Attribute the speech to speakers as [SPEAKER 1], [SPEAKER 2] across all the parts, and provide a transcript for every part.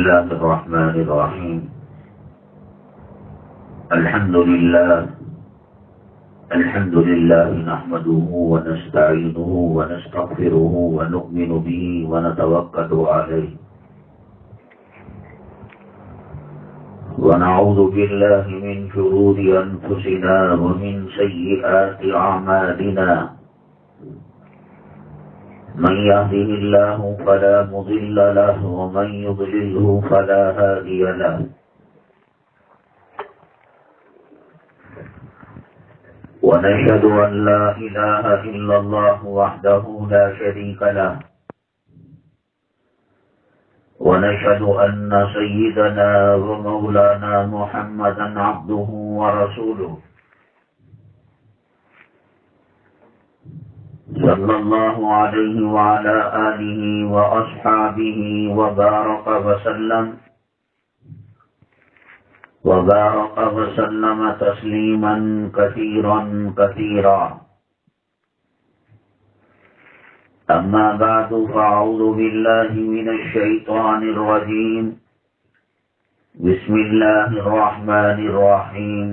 [SPEAKER 1] الله الرحمن الرحيم. الحمد لله نحمده ونستعينه ونستغفره ونؤمن به ونتوكل عليه ونعوذ بالله من شرور أنفسنا ومن سيئات أعمالنا. من يهده الله فلا مضل له ومن يضلله فلا هادي له. ونشهد أن لا إله إلا الله وحده لا شريك له. ونشهد أن سيدنا ومولانا محمدا عبده ورسوله صلى الله عليه وعلى آله وأصحابه وبارك وسلم تسليما كثيرا. أما بعد فأعوذ بالله من الشيطان الرجيم. بسم الله الرحمن الرحيم.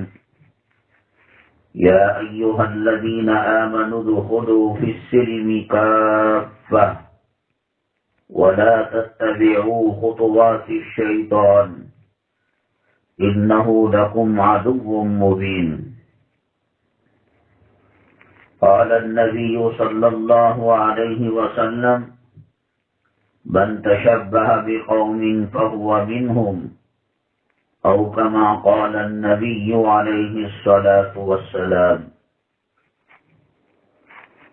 [SPEAKER 1] يا أيها الذين آمنوا ادخلوا في السلم كافة ولا تتبعوا خطوات الشيطان إنه لكم عدو مبين. قال النبي صلى الله عليه وسلم: من تشبه بقوم فهو منهم، أو كما قال النبي عليه الصلاة والسلام.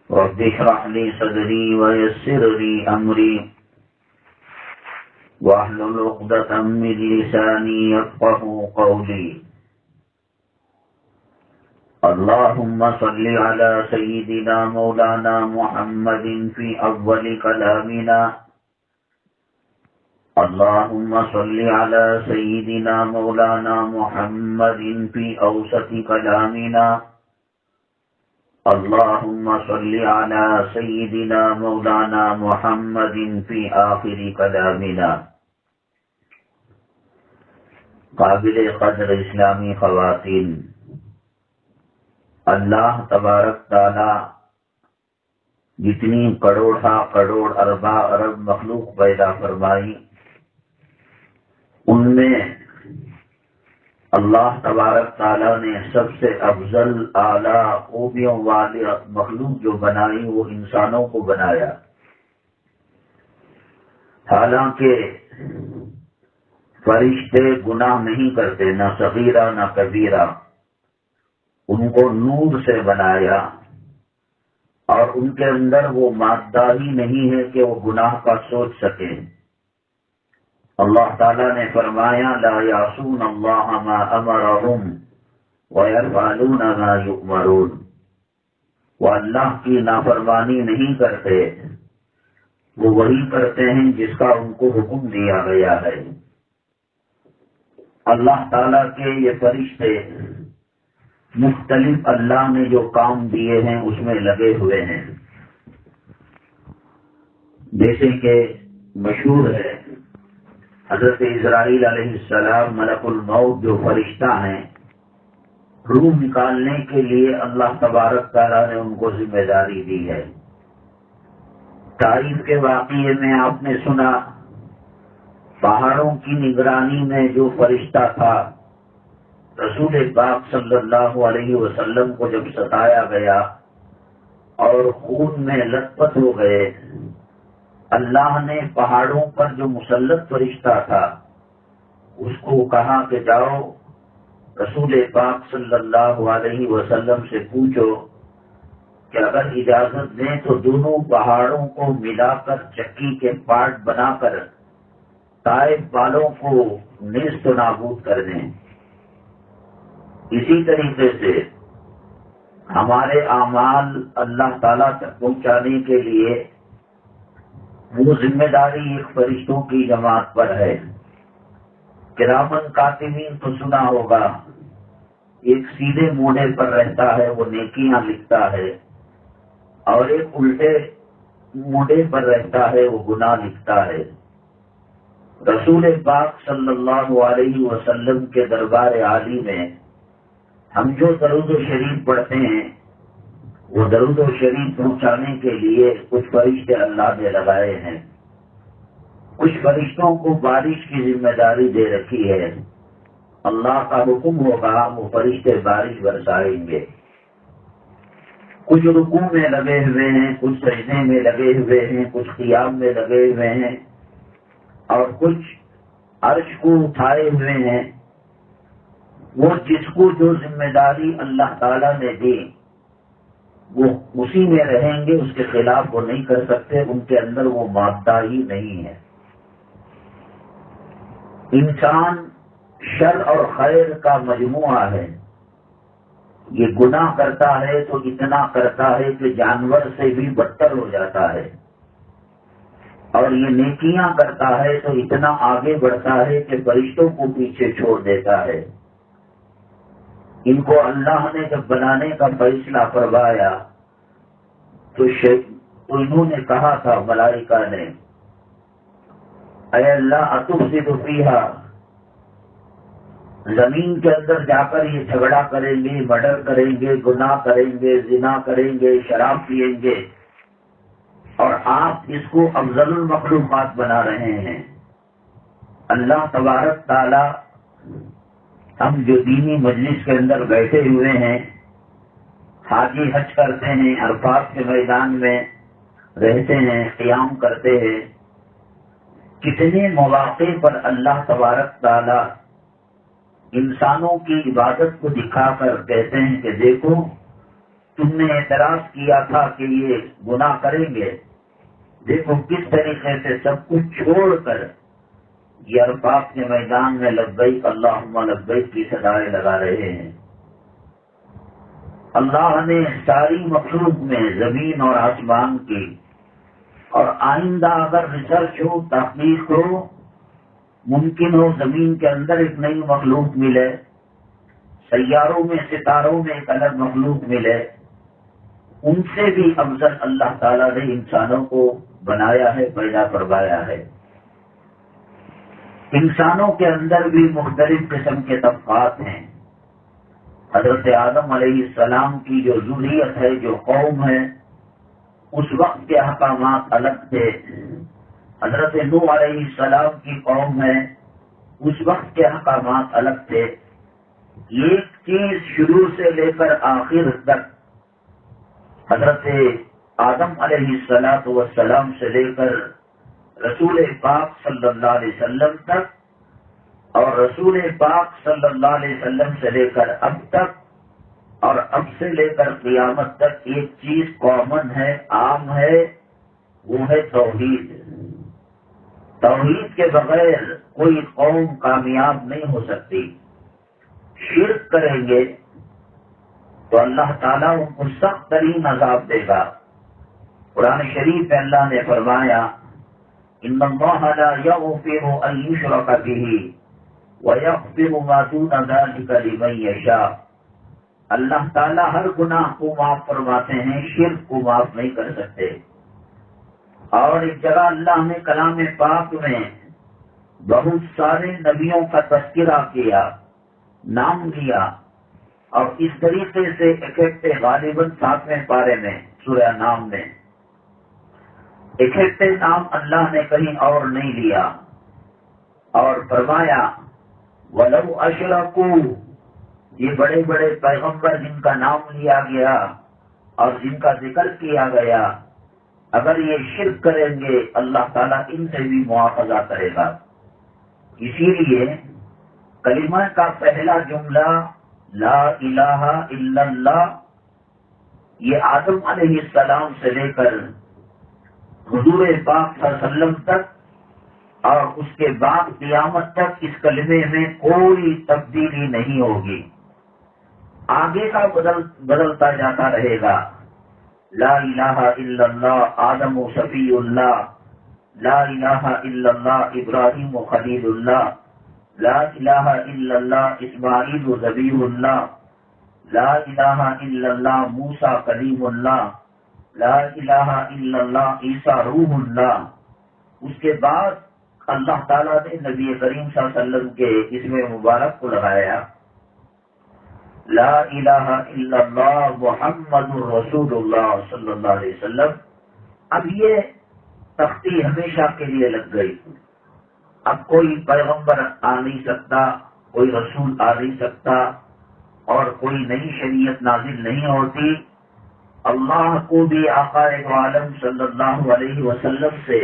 [SPEAKER 1] رب اشرح لي صدري ويسر لي أمري واحلل عقدة من لساني يفقهوا قولي. اللهم صل على سيدنا مولانا محمد في أول كلامنا. اللهم صل على سيدنا مولانا محمد في أوسط كلامنا. اللهم صل على سيدنا مولانا محمد في آخر كلامنا. قابل قدر اسلامی خواتین، اللہ تبارک تعالی جتنی کروڑ اربا ارب مخلوق پیدا فرمائی، ان میں اللہ تبارک تعالیٰ نے سب سے افضل اعلیٰ خوبیوں والی مخلوق جو بنائی وہ انسانوں کو بنایا. حالانکہ فرشتے گناہ نہیں کرتے، نہ صغیرہ نہ کبیرہ. ان کو نور سے بنایا اور ان کے اندر وہ مادہ ہی نہیں ہے کہ وہ گناہ کا سوچ سکیں. اللہ تعالیٰ نے فرمایا: لا یعصون اللہ ما امرهم ویفعلون ما یؤمرون. وہ اللہ کی نافرمانی نہیں کرتے، وہ وہی کرتے ہیں جس کا ان کو حکم دیا گیا ہے. اللہ تعالیٰ کے یہ فرشتے مختلف اللہ نے جو کام دیے ہیں اس میں لگے ہوئے ہیں. جیسے کہ مشہور ہے حضرت اسرائیل علیہ السلام ملک الموت جو فرشتہ ہیں، روح نکالنے کے لیے اللہ تبارک تعالیٰ نے ان کو ذمہ داری دی ہے. تاریخ کے واقعے میں آپ نے سنا پہاڑوں کی نگرانی میں جو فرشتہ تھا، رسول پاک صلی اللہ علیہ وسلم کو جب ستایا گیا اور خون میں لت پت ہو گئے، اللہ نے پہاڑوں پر جو مسلط فرشتہ تھا اس کو کہا کہ جاؤ رسول پاک صلی اللہ علیہ وسلم سے پوچھو کہ اگر اجازت دیں تو دونوں پہاڑوں کو ملا کر چکی کے پارٹ بنا کر طائف والوں کو نیست و نابود کر دیں. اسی طریقے سے ہمارے اعمال اللہ تعالیٰ تک پہنچانے کے لیے وہ ذمہ داری ایک فرشتوں کی جماعت پر ہے. کرامن کاتبین تو سنا ہوگا، ایک سیدھے موڑے پر رہتا ہے وہ نیکیاں لکھتا ہے، اور ایک الٹے موڑے پر رہتا ہے وہ گناہ لکھتا ہے. رسول پاک صلی اللہ علیہ وسلم کے دربار عالی میں ہم جو درود و شریف پڑھتے ہیں وہ درود و شریف پہنچانے کے لیے کچھ فرشتے اللہ نے لگائے ہیں. کچھ فرشتوں کو بارش کی ذمہ داری دے رکھی ہے. اللہ کا حکم ہوگا وہ فرشتے بارش برسائیں گے. کچھ رکوع میں لگے ہوئے ہیں، کچھ سجدے میں لگے ہوئے ہیں، کچھ قیام میں لگے ہوئے ہیں اور کچھ عرش کو اٹھائے ہوئے ہیں. وہ جس کو جو ذمہ داری اللہ تعالیٰ نے دی وہ اسی میں رہیں گے، اس کے خلاف وہ نہیں کر سکتے. ان کے اندر وہ مادہ ہی نہیں ہے. انسان شر اور خیر کا مجموعہ ہے. یہ گناہ کرتا ہے تو اتنا کرتا ہے کہ جانور سے بھی بدتر ہو جاتا ہے، اور یہ نیکیاں کرتا ہے تو اتنا آگے بڑھتا ہے کہ فرشتوں کو پیچھے چھوڑ دیتا ہے. ان کو اللہ نے جب بنانے کا فیصلہ فرمایا تو انہوں نے کہا تھا ملائکہ نے، اے اللہ اتفسد فیہا، زمین کے اندر جا کر یہ جھگڑا کریں گے، مرڈر کریں گے، گناہ کریں گے، زنا کریں گے، شراب پئیں گے، اور آپ اس کو افضل المخلوقات بنا رہے ہیں. اللہ تبارک تعالی ہم جو دینی مجلس کے اندر بیٹھے ہوئے ہیں، حاجی حج کرتے ہیں، عرفات کے میدان میں رہتے ہیں، قیام کرتے ہیں، کتنے مواقع پر اللہ تبارک تعالی انسانوں کی عبادت کو دکھا کر کہتے ہیں کہ دیکھو تم نے اعتراض کیا تھا کہ یہ گناہ کریں گے، دیکھو کس طریقے سے سب کچھ چھوڑ کر یہ عرفات کے میدان میں لبیک اللہم لبیک کی صدائیں لگا رہے ہیں. اللہ نے ساری مخلوق میں زمین اور آسمان کی، اور آئندہ اگر ریسرچ ہو، تحقیق ہو، ممکن ہو زمین کے اندر ایک نئی مخلوق ملے، سیاروں میں ستاروں میں ایک الگ مخلوق ملے، ان سے بھی افضل اللہ تعالیٰ نے انسانوں کو بنایا ہے، پیدا کروایا ہے. انسانوں کے اندر بھی مختلف قسم کے طبقات ہیں. حضرت آدم علیہ السلام کی جو ذریت ہے، جو قوم ہے، اس وقت کے احکامات الگ تھے. حضرت نوح علیہ السلام کی قوم ہے، اس وقت کے احکامات الگ تھے. ایک چیز شروع سے لے کر آخر تک حضرت آدم علیہ السلام سے لے کر رسول پاک صلی اللہ علیہ وسلم تک، اور رسول پاک صلی اللہ علیہ وسلم سے لے کر اب تک، اور اب سے لے کر قیامت تک ایک چیز کامن ہے، عام ہے، وہ ہے توحید. توحید کے بغیر کوئی قوم کامیاب نہیں ہو سکتی. شرک کریں گے تو اللہ تعالیٰ ان کو سخت ترین عذاب دے گا. قرآن شریف میں اللہ نے فرمایا ان اللہ لا یغفر ان یشرک بہ ویغفر ما دون ذلک لمن یشاء. اللہ تعالیٰ ہر گناہ کو معاف فرماتے ہیں، شرک کو معاف نہیں کر سکتے. اور ایک جگہ اللہ نے کلام پاک میں بہت سارے نبیوں کا تذکرہ کیا، نام لیا، اور اس طریقے سے اکٹھے غالباً 7ویں پارے میں سورہ نام میں اکٹھے نام اللہ نے کہیں اور نہیں لیا، اور فرمایا وَلَوْ أَشْرَكُوا، یہ بڑے بڑے پیغمبر جن کا نام لیا گیا اور جن کا ذکر کیا گیا، اگر یہ شرک کریں گے اللہ تعالیٰ ان سے بھی مواخذہ کرے گا. اسی لیے کلمہ کا پہلا جملہ لا الہ الا اللہ، یہ آدم علیہ السلام سے لے کر حضور پاک صلی اللہ علیہ وسلم تک اور اس کے بعد قیامت تک اس کلمے میں کوئی تبدیلی نہیں ہوگی. آگے کا بدلتا جاتا رہے گا. لا الہ الا اللہ آدم و صفی اللہ، لا الہ الا اللہ ابراہیم و خلیل اللہ، لا الہ الا اللہ اسماعیل و ذبیح اللہ، لا الہ الا اللہ موسیٰ کلیم اللہ، لا الہ الا اللہ عیسیٰ روح اللہ. اس کے بعد اللہ تعالیٰ نے نبی کریم صلی اللہ علیہ وسلم کے اسم مبارک کو لگایا، لا الہ الا اللہ محمد رسول اللہ صلی اللہ علیہ وسلم۔ اب یہ تختی ہمیشہ کے لیے لگ گئی، اب کوئی پیغمبر آ نہیں سکتا، کوئی رسول آ نہیں سکتا، اور کوئی نئی شریعت نازل نہیں ہوتی۔ اللہ کو بھی آقا عالم صلی اللہ علیہ وسلم سے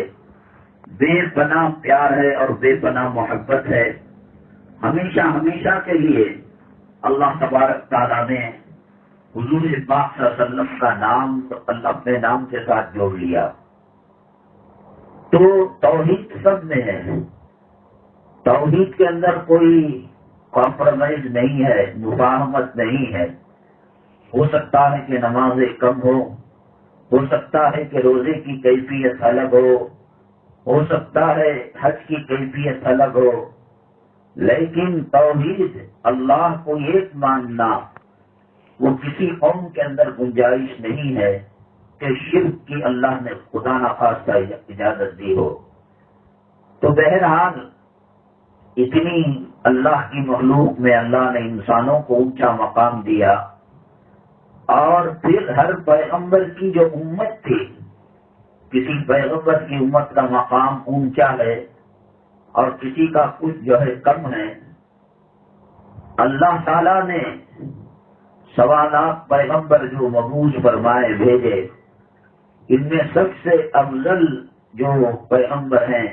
[SPEAKER 1] بے پناہ پیار ہے اور بے پناہ محبت ہے۔ ہمیشہ ہمیشہ کے لیے اللہ تبارک تعالیٰ نے حضور پاک صلی اللہ علیہ وسلم کا نام اپنے نام کے ساتھ جوڑ لیا۔ تو توحید سب میں ہے، توحید کے اندر کوئی کمپرومائز نہیں ہے، مفاہمت نہیں ہے۔ ہو سکتا ہے کہ نمازیں کم ہو سکتا ہے کہ روزے کی کیفیت الگ ہو سکتا ہے حج کی کیفیت الگ ہو، لیکن توحید اللہ کو ایک ماننا، وہ کسی قوم کے اندر گنجائش نہیں ہے کہ شرک کی اللہ نے خدا نخواستہ اجازت دی ہو۔ تو بہرحال اتنی اللہ کی مخلوق میں اللہ نے انسانوں کو اونچا مقام دیا، اور پھر ہر پیغمبر کی جو امت تھی، کسی پیغمبر کی امت کا مقام اونچا ہے اور کسی کا کچھ جو ہے کم ہے۔ اللہ تعالیٰ نے 1.25 لاکھ پیغمبر جو مبعوث فرمائے بھیجے، ان میں سب سے افضل جو پیغمبر ہیں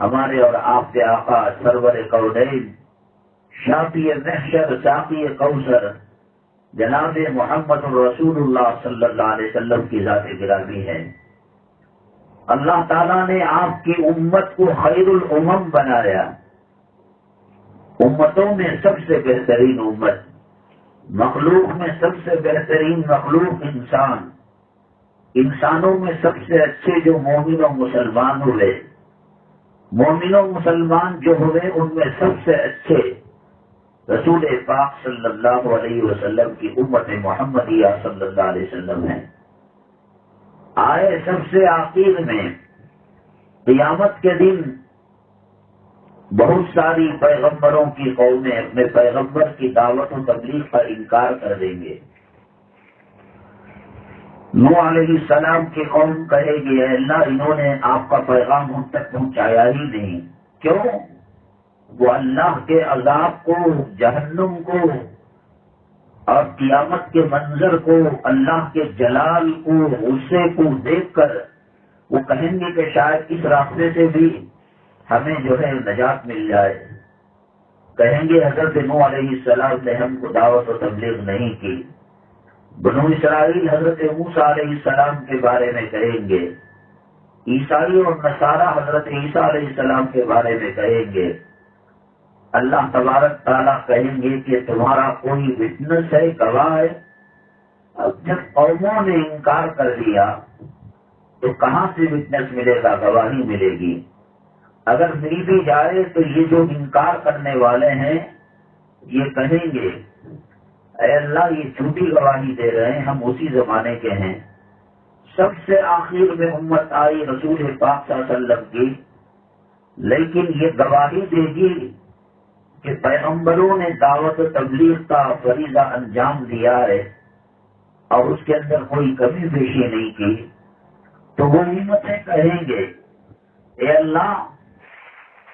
[SPEAKER 1] ہمارے اور آپ کے آقا سرور کونین، شافی محشر ساقی کوثر، جناب محمد رسول اللہ صلی اللہ علیہ وسلم کی ذات گرامی ہے۔ اللہ تعالیٰ نے آپ کی امت کو خیر الامم بنایا، امتوں میں سب سے بہترین امت، مخلوق میں سب سے بہترین مخلوق انسان، انسانوں میں سب سے اچھے جو مومن و مسلمان ہوئے، مومن و مسلمان جو ہوئے ان میں سب سے اچھے رسول پاک صلی اللہ علیہ وسلم کی امت محمدیہ صلی اللہ علیہ وسلم ہے۔ آئے سب سے آخر میں قیامت کے دن بہت ساری پیغمبروں کی قومیں اپنے پیغمبر کی دعوت و تبلیغ کا انکار کر دیں گے۔ نوح علیہ السلام کی قوم کہے گی، اے اللہ انہوں نے آپ کا پیغام ہم تک پہنچایا ہی نہیں۔ کیوں؟ وہ اللہ کے عذاب کو، جہنم کو اور قیامت کے منظر کو، اللہ کے جلال کو، غصے کو دیکھ کر وہ کہیں گے کہ شاید اس راستے سے بھی ہمیں جو ہے نجات مل جائے۔ کہیں گے حضرت نوح علیہ السلام نے ہم کو دعوت و تبلیغ نہیں کی۔ بنو اسرائیل حضرت موسیٰ علیہ السلام کے بارے میں کہیں گے، عیسائی اور نصارہ حضرت عیسیٰ علیہ السلام کے بارے میں کہیں گے۔ اللہ تبارک تعالیٰ کہیں گے کہ تمہارا کوئی وٹنس ہے، گواہ ہے؟ اب جب قوموں نے انکار کر دیا تو کہاں سے وٹنس ملے گا، گواہی ملے گی؟ اگر مل بھی جائے تو یہ جو انکار کرنے والے ہیں یہ کہیں گے، اے اللہ یہ جھوٹی گواہی دے رہے ہیں، ہم اسی زمانے کے ہیں۔ سب سے آخر میں امت آئی رسول پاک صلی اللہ علیہ وسلم کی، لیکن یہ گواہی دے گی کہ پیغمبروں نے دعوت و تبلیغ کا فریضہ انجام دیا ہے اور اس کے اندر کوئی کمی بیشی نہیں کی۔ تو وہ امتیں کہیں گے، اے اللہ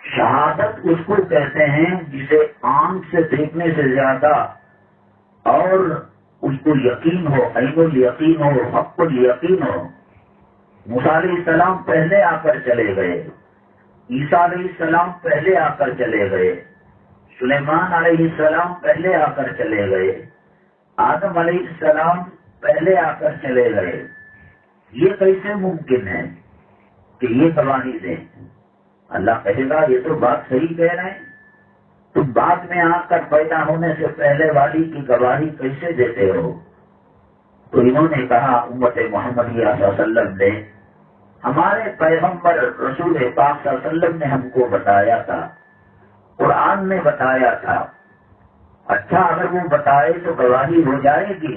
[SPEAKER 1] شہادت اس کو کہتے ہیں جسے آنکھ سے دیکھنے سے زیادہ اور اس کو یقین ہو، عین الیقین ہو، حق الیقین ہو۔ موسیٰ علیہ السلام پہلے آ کر چلے گئے، عیسیٰ علیہ السلام پہلے آ کر چلے گئے، سلیمان علیہ السلام پہلے آ کر چلے گئے، آدم علیہ السلام پہلے آ کر چلے گئے۔ یہ کیسے ممکن ہے کہ یہ گواہی دیں؟ اللہ کہے گا یہ تو بات صحیح کہہ رہے ہیں، تم بعد میں آ کر پیدا ہونے سے پہلے والی کی گواہی کیسے دیتے ہو؟ تو انہوں نے کہا امت محمدیہ صلی اللہ علیہ وسلم نے، ہمارے پیغمبر رسول پاک صلی اللہ علیہ وسلم نے ہم کو بتایا تھا، قرآن میں بتایا تھا۔ اچھا اگر وہ بتائے تو گواہی ہو جائے گی۔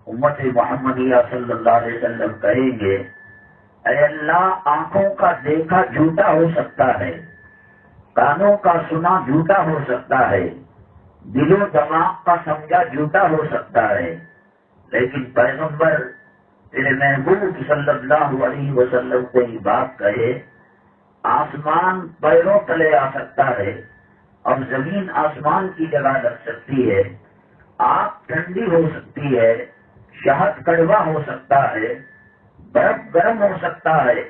[SPEAKER 1] امت محمدیہ صلی اللہ علیہ وسلم کہیں گے اے اللہ آنکھوں کا دیکھا جھوٹا ہو سکتا ہے، کانوں کا سنا جھوٹا ہو سکتا ہے، دل و دماغ کا سمجھا جھوٹا ہو سکتا ہے، لیکن پیغمبر تیرے محبوب صلی اللہ علیہ وسلم کو یہ بات کہے، آسمان پیروں تلے آ سکتا ہے اور زمین آسمان کی جگہ لگ سکتی ہے، آگ ٹھنڈی ہو سکتی ہے، شہد کڑوا ہو سکتا ہے، برف گرم ہو سکتا ہے،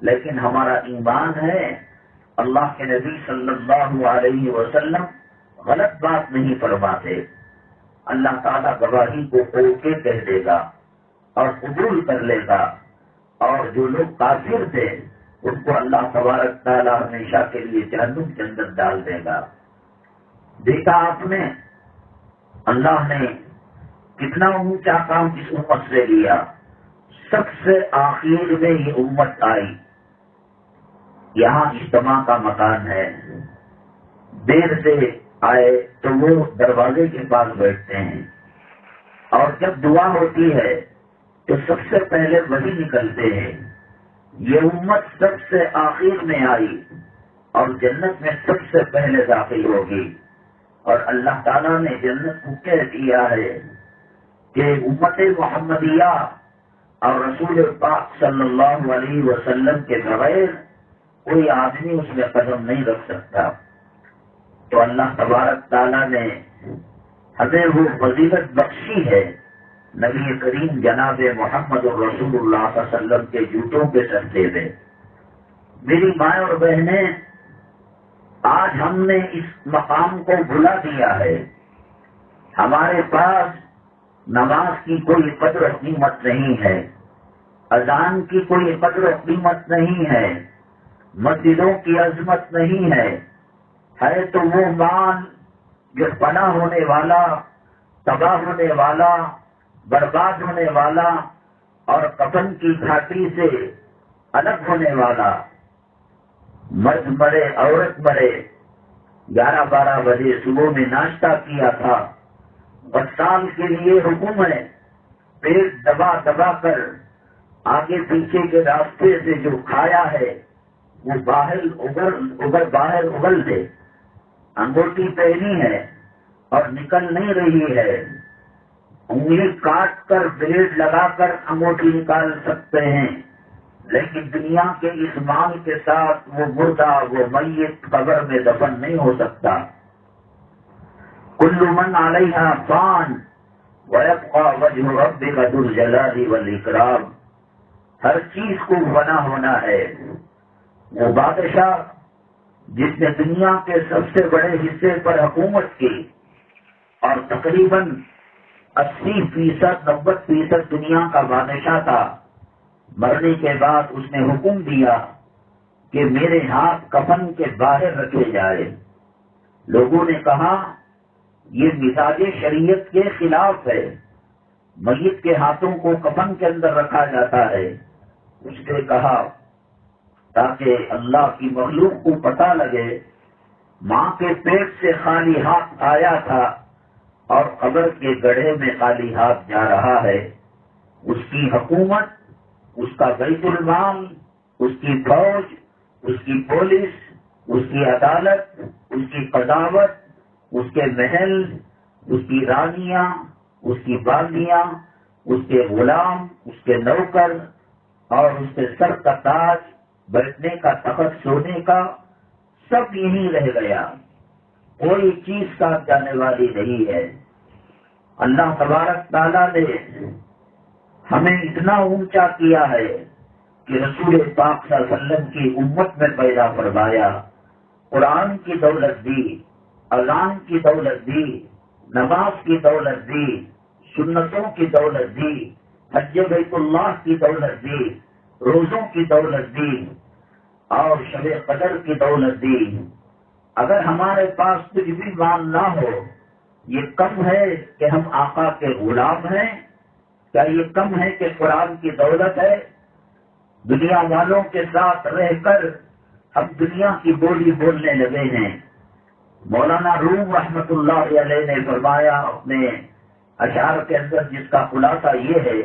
[SPEAKER 1] لیکن ہمارا ایمان ہے اللہ کے نبی صلی اللہ علیہ وسلم غلط بات نہیں فرماتے۔ اللہ تعالیٰ گواہی کو کھول کے کہہ دے گا اور قبول کر لے گا، اور جو لوگ کافر تھے ان کو اللہ تبارک تعالیٰ ہمیشہ کے لیے جہنم کے اندر ڈال دے گا۔ دیکھا آپ نے اللہ نے کتنا اونچا کام اس امت سے لیا۔ سب سے آخر میں یہ امت آئی، یہاں اجتماع کا مکان ہے، دیر سے آئے تو وہ دروازے کے پاس بیٹھتے ہیں، اور جب دعا ہوتی ہے تو سب سے پہلے وہی نکلتے ہیں۔ یہ امت سب سے آخر میں آئی اور جنت میں سب سے پہلے داخل ہوگی، اور اللہ تعالیٰ نے جنت کو کہہ دیا ہے کہ امت محمدیہ اور رسول پاک صلی اللہ علیہ وسلم کے بغیر کوئی آدمی اس میں قدم نہیں رکھ سکتا۔ تو اللہ تبارک تعالیٰ نے ہمیں وہ فضیلت بخشی ہے، نبی کریم جناب محمد الرسول اللہ صلی اللہ علیہ وسلم کے جوتوں کے سجدے میں۔ میری مائیں اور بہنیں، آج ہم نے اس مقام کو بھلا دیا ہے۔ ہمارے پاس نماز کی کوئی قدر و قیمت نہیں ہے، اذان کی کوئی قدر و قیمت نہیں ہے، مسجدوں کی عظمت نہیں ہے تو وہ مال جو فنا ہونے والا، تباہ ہونے والا، برباد ہونے والا اور کفن کی گھاٹی سے الگ ہونے والا۔ مرد مرے، عورت مرے، 11-12 بجے صبح میں ناشتہ کیا تھا، 10 سال کے لیے حکم ہے پیٹ دبا دبا کر آگے پیچھے کے راستے سے جو کھایا ہے وہ باہر اگل دے۔ انگوٹھی پہنی ہے اور نکل نہیں رہی ہے، انگلی کاٹ کر بلیڈ لگا کر انگوٹھی نکال سکتے ہیں، لیکن دنیا کے اس مال کے ساتھ وہ مردہ، وہ میت قبر میں دفن نہیں ہو سکتا۔ کل من علیہا فان ویبقى وجہ ربک ذو الجلال والاکرام۔ ہر چیز کو فنا ہونا ہے۔ وہ بادشاہ جس نے دنیا کے سب سے بڑے حصے پر حکومت کی اور تقریباً 80% 90% دنیا کا بادشاہ تھا، مرنے کے بعد اس نے حکم دیا کہ میرے ہاتھ کفن کے باہر رکھے جائے۔ لوگوں نے کہا یہ مزاج شریعت کے خلاف ہے، میت کے ہاتھوں کو کفن کے اندر رکھا جاتا ہے۔ اس نے کہا تاکہ اللہ کی مخلوق کو پتہ لگے ماں کے پیٹ سے خالی ہاتھ آیا تھا اور قبر کے گڑھے میں خالی ہاتھ جا رہا ہے۔ اس کی حکومت، اس کا بیت المال، اس کی فوج، اس کی پولیس، اس کی عدالت، اس کی قضاوت، اس کے محل، اس کی رانیاں، اس کی بالیاں، اس کے غلام، اس کے نوکر اور اس کے سر کا تاج، بیٹھنے کا تخت، سونے کا، سب یہیں رہ گیا، کوئی چیز ساتھ جانے والی نہیں ہے۔ اللہ تبارک تعالیٰ نے ہمیں اتنا اونچا کیا ہے کہ رسول پاک صلی اللہ علیہ وسلم کی امت میں پیدا فرمایا، قرآن کی دولت دی، اذان کی دولت دی، نماز کی دولت دی، سنتوں کی دولت دی، حج بیت اللہ کی دولت دی، روزوں کی دولت دی اور شب قدر کی دولت دی۔ اگر ہمارے پاس کچھ بھی مال نہ ہو، یہ کم ہے کہ ہم آقا کے غلام ہیں؟ کیا یہ کم ہے کہ قرآن کی دولت ہے؟ دنیا والوں کے ساتھ رہ کر ہم دنیا کی بولی بولنے لگے ہیں۔ مولانا روم رحمت اللہ علیہ نے فرمایا اپنے اشعار کے اندر، جس کا خلاصہ یہ ہے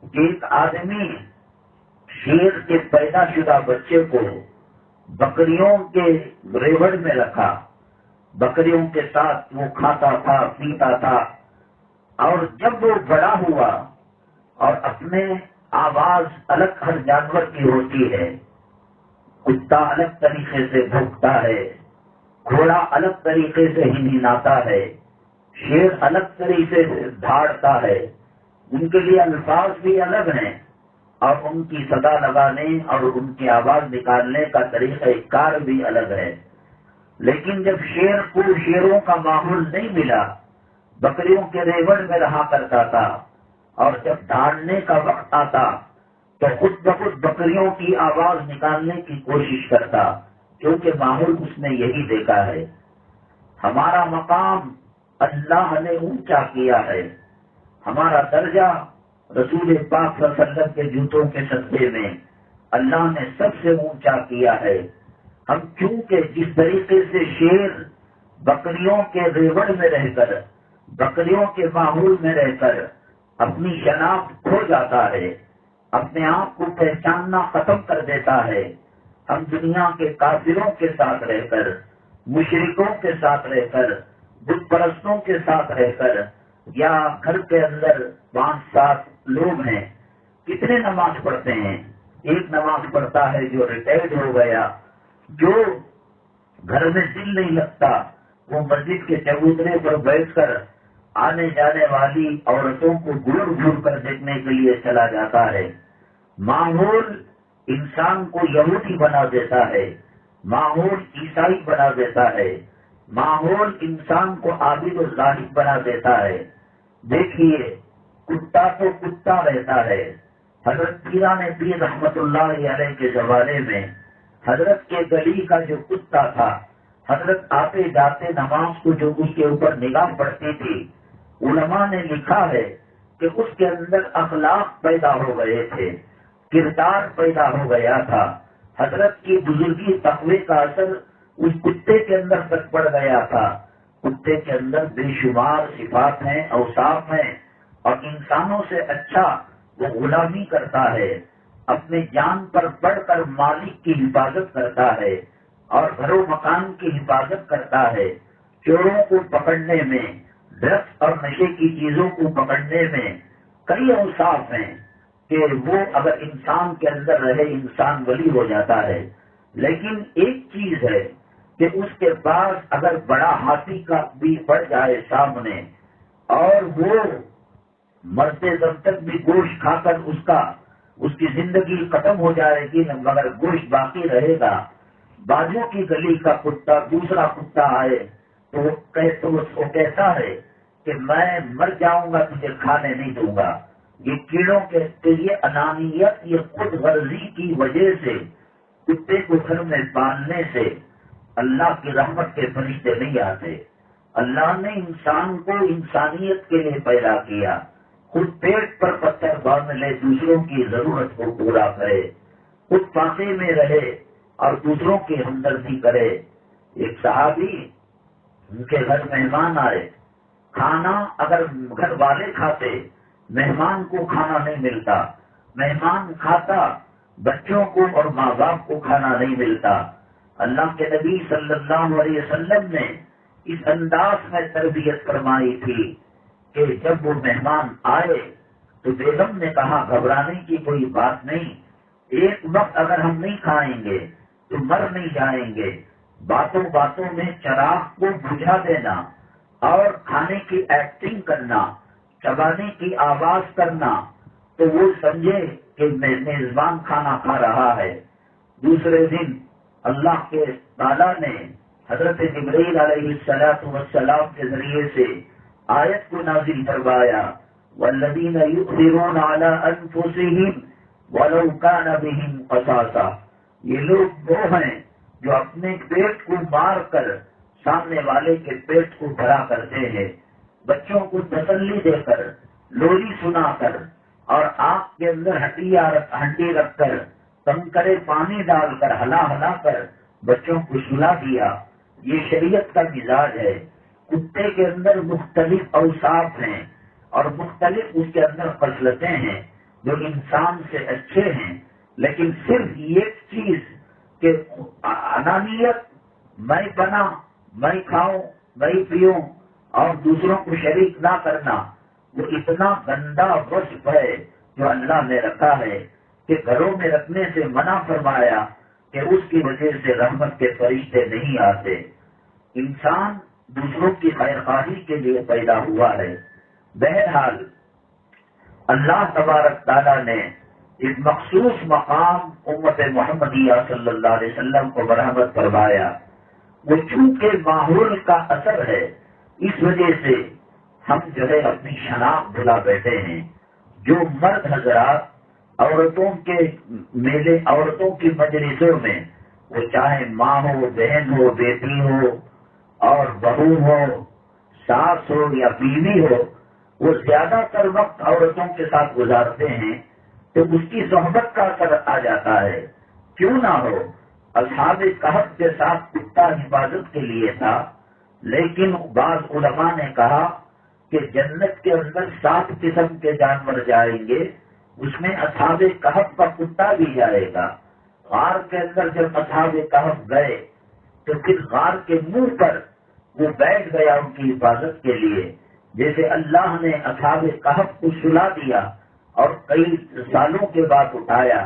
[SPEAKER 1] کہ ایک آدمی شیر کے پیدا شدہ بچے کو بکریوں کے ریوڑ میں رکھا، بکریوں کے ساتھ وہ کھاتا تھا، پیتا تھا، اور جب وہ بڑا ہوا اور اپنے آواز الگ ہر جانور کی ہوتی ہے، کتا الگ طریقے سے بھونکتا ہے، گھوڑا الگ طریقے سے ہنہناتا ہے، شیر الگ طریقے سے دھاڑتا ہے، ان کے لیے الفاظ بھی الگ ہیں اور ان کی صدا لگانے اور ان کی آواز نکالنے کا طریقہ کار بھی الگ ہے۔ لیکن جب شیر کو شیروں کا ماحول نہیں ملا، بکریوں کے ریوڑ میں رہا کرتا تھا، اور جب دھاڑنے کا وقت آتا تو خود بخود بکریوں کی آواز نکالنے کی کوشش کرتا، کیونکہ ماحول اس نے یہی دیکھا ہے۔ ہمارا مقام اللہ نے اونچا کیا ہے، ہمارا درجہ رسول پاک صلی اللہ علیہ وسلم کے جوتوں کے صدقے میں اللہ نے سب سے اونچا کیا ہے۔ ہم چونکہ جس طریقے سے شیر بکریوں کے ریوڑ میں رہ کر، بکریوں کے ماحول میں رہ کر اپنی شناخت کھو جاتا ہے، اپنے آپ کو پہچاننا ختم کر دیتا ہے، ہم دنیا کے کافروں کے ساتھ رہ کر، مشرکوں کے ساتھ رہ کر، بت پرستوں کے ساتھ رہ کر، یا گھر کے اندر 5-7 لوگ ہیں، کتنے نماز پڑھتے ہیں؟ ایک نماز پڑھتا ہے جو ریٹائرڈ ہو گیا، جو گھر میں دل نہیں لگتا، وہ مسجد کے چبوترے پر بیٹھ کر آنے جانے والی عورتوں کو گور گور کر دیکھنے کے لیے چلا جاتا ہے۔ ماحول انسان کو یہودی بنا دیتا ہے، ماحول عیسائی بنا دیتا ہے، ماحول انسان کو عابد و زاہد بنا دیتا ہے۔ دیکھیے، کتا تو کتا رہتا ہے۔ حضرت پیران پیر رحمت اللہ علیہ کے زمانے میں حضرت کے گلی کا جو کتا تھا، حضرت آتے جاتے نماز کو جو اس کے اوپر نگاہ پڑتی تھی، علماء نے لکھا ہے کہ اس کے اندر اخلاق پیدا ہو گئے تھے، کردار پیدا ہو گیا تھا۔ حضرت کی بزرگی تقوی کا اثر اس کتے کے اندر تک پڑ گیا تھا۔ کتے کے اندر بے شمار صفات ہیں، اوصاف ہیں، اور انسانوں سے اچھا وہ غلامی کرتا ہے، اپنے جان پر بڑھ کر مالک کی حفاظت کرتا ہے اور گھر و مکان کی حفاظت کرتا ہے۔ چوروں کو پکڑنے میں، ڈرگس اور نشے کی چیزوں کو پکڑنے میں کئی اوصاف ہیں کہ وہ اگر انسان کے اندر رہے انسان ولی ہو جاتا ہے۔ لیکن ایک چیز ہے کہ اس کے پاس اگر بڑا ہاتھی کا بھی پڑ جائے سامنے اور وہ مرتے دم تک بھی گوشت کھا کر اس کی زندگی ختم ہو جائے گی مگر گوشت باقی رہے گا، بازو کی گلی کا کتا دوسرا کتا آئے تو وہ کہتا ہے کہ میں مر جاؤں گا، تجھے کھانے نہیں دوں گا۔ یہ کیڑوں کے یہ انانیت، یہ خود غرضی کی وجہ سے کتے کو گھر میں پالنے سے اللہ کی رحمت کے فرشتے نہیں آتے۔ اللہ نے انسان کو انسانیت کے لیے پیدا کیا، خود پیٹ پر پتھر باندھ لے، دوسروں کی ضرورت کو پورا کرے، خود فاقے میں رہے اور دوسروں کی ہمدردی کرے۔ ایک صحابی، ان کے گھر مہمان آئے، کھانا اگر گھر والے کھاتے، مہمان کو کھانا نہیں ملتا، مہمان کھاتا، بچوں کو اور ماں باپ کو کھانا نہیں ملتا۔ اللہ کے نبی صلی اللہ علیہ وسلم نے اس انداز میں تربیت فرمائی تھی کہ جب وہ مہمان آئے تو بیگم نے کہا گھبرانے کی کوئی بات نہیں، ایک وقت اگر ہم نہیں کھائیں گے تو مر نہیں جائیں گے، باتوں باتوں میں چراغ کو بجھا دینا اور کھانے کی ایکٹنگ کرنا، چبانے کی آواز کرنا تو وہ سمجھے کہ میزبان کھانا کھا رہا ہے۔ دوسرے دن اللہ کے تعالیٰ نے حضرت جبرائیل علیہ السلام کے ذریعے سے آیت کو نازل فرمایا، والذین یؤثرون علی انفسہم ولو کان بہم خصاصہ۔ یہ لوگ وہ ہیں جو اپنے پیٹ کو مار کر سامنے والے کے پیٹ کو بھرا کرتے ہیں، بچوں کو تسلی دے کر، لوری سنا کر اور آنکھ کے اندر ہنڈی رکھ کر، کنکرے پانی ڈال کر، ہلا ہلا کر بچوں کو سلا دیا۔ یہ شریعت کا مزاج ہے۔ کتے کے اندر مختلف اوصاف ہیں اور مختلف اس کے اندر خصلتیں ہیں جو انسان سے اچھے ہیں، لیکن صرف یہ چیز کہ انانیت، میں بنا، میں کھاؤں، میں پیوں اور دوسروں کو شریک نہ کرنا، وہ اتنا گندا وصف ہے جو اللہ نے رکھا ہے کہ گھروں میں رکھنے سے منع فرمایا کہ اس کی وجہ سے رحمت کے فرشتے نہیں آتے۔ انسان دوسروں کی خیر خواہی کے لیے پیدا ہوا ہے۔ بہرحال اللہ تبارک تعالیٰ نے ایک مخصوص مقام امت محمدیہ صلی اللہ علیہ وسلم کو برآمد فرمایا۔ وہ چونکہ ماحول کا اثر ہے، اس وجہ سے ہم جو ہے اپنی شناخت بھلا بیٹھے ہیں۔ جو مرد حضرات عورتوں کے میلے، عورتوں کی مجلسوں میں، وہ چاہے ماں ہو، بہن ہو، بیٹی ہو اور بہو ہو، ساس ہو یا بیوی ہو، وہ زیادہ تر وقت عورتوں کے ساتھ گزارتے ہیں تو اس کی صحبت کا اثر آ جاتا ہے۔ کیوں نہ ہو، اصحاب کہف کے ساتھ کتا حفاظت کے لیے تھا، لیکن بعض علماء نے کہا کہ جنت کے اندر 7 قسم کے جانور جائیں گے، اس میں اصحاب کہف کا کتا بھی جائے گا۔ غار کے اندر جب اصحاب کہف گئے تو پھر غار کے منہ پر وہ بیٹھ گیا ان کی حفاظت کے لیے، جیسے اللہ نے اصحاب کہف کو سلا دیا اور کئی سالوں کے بعد اٹھایا،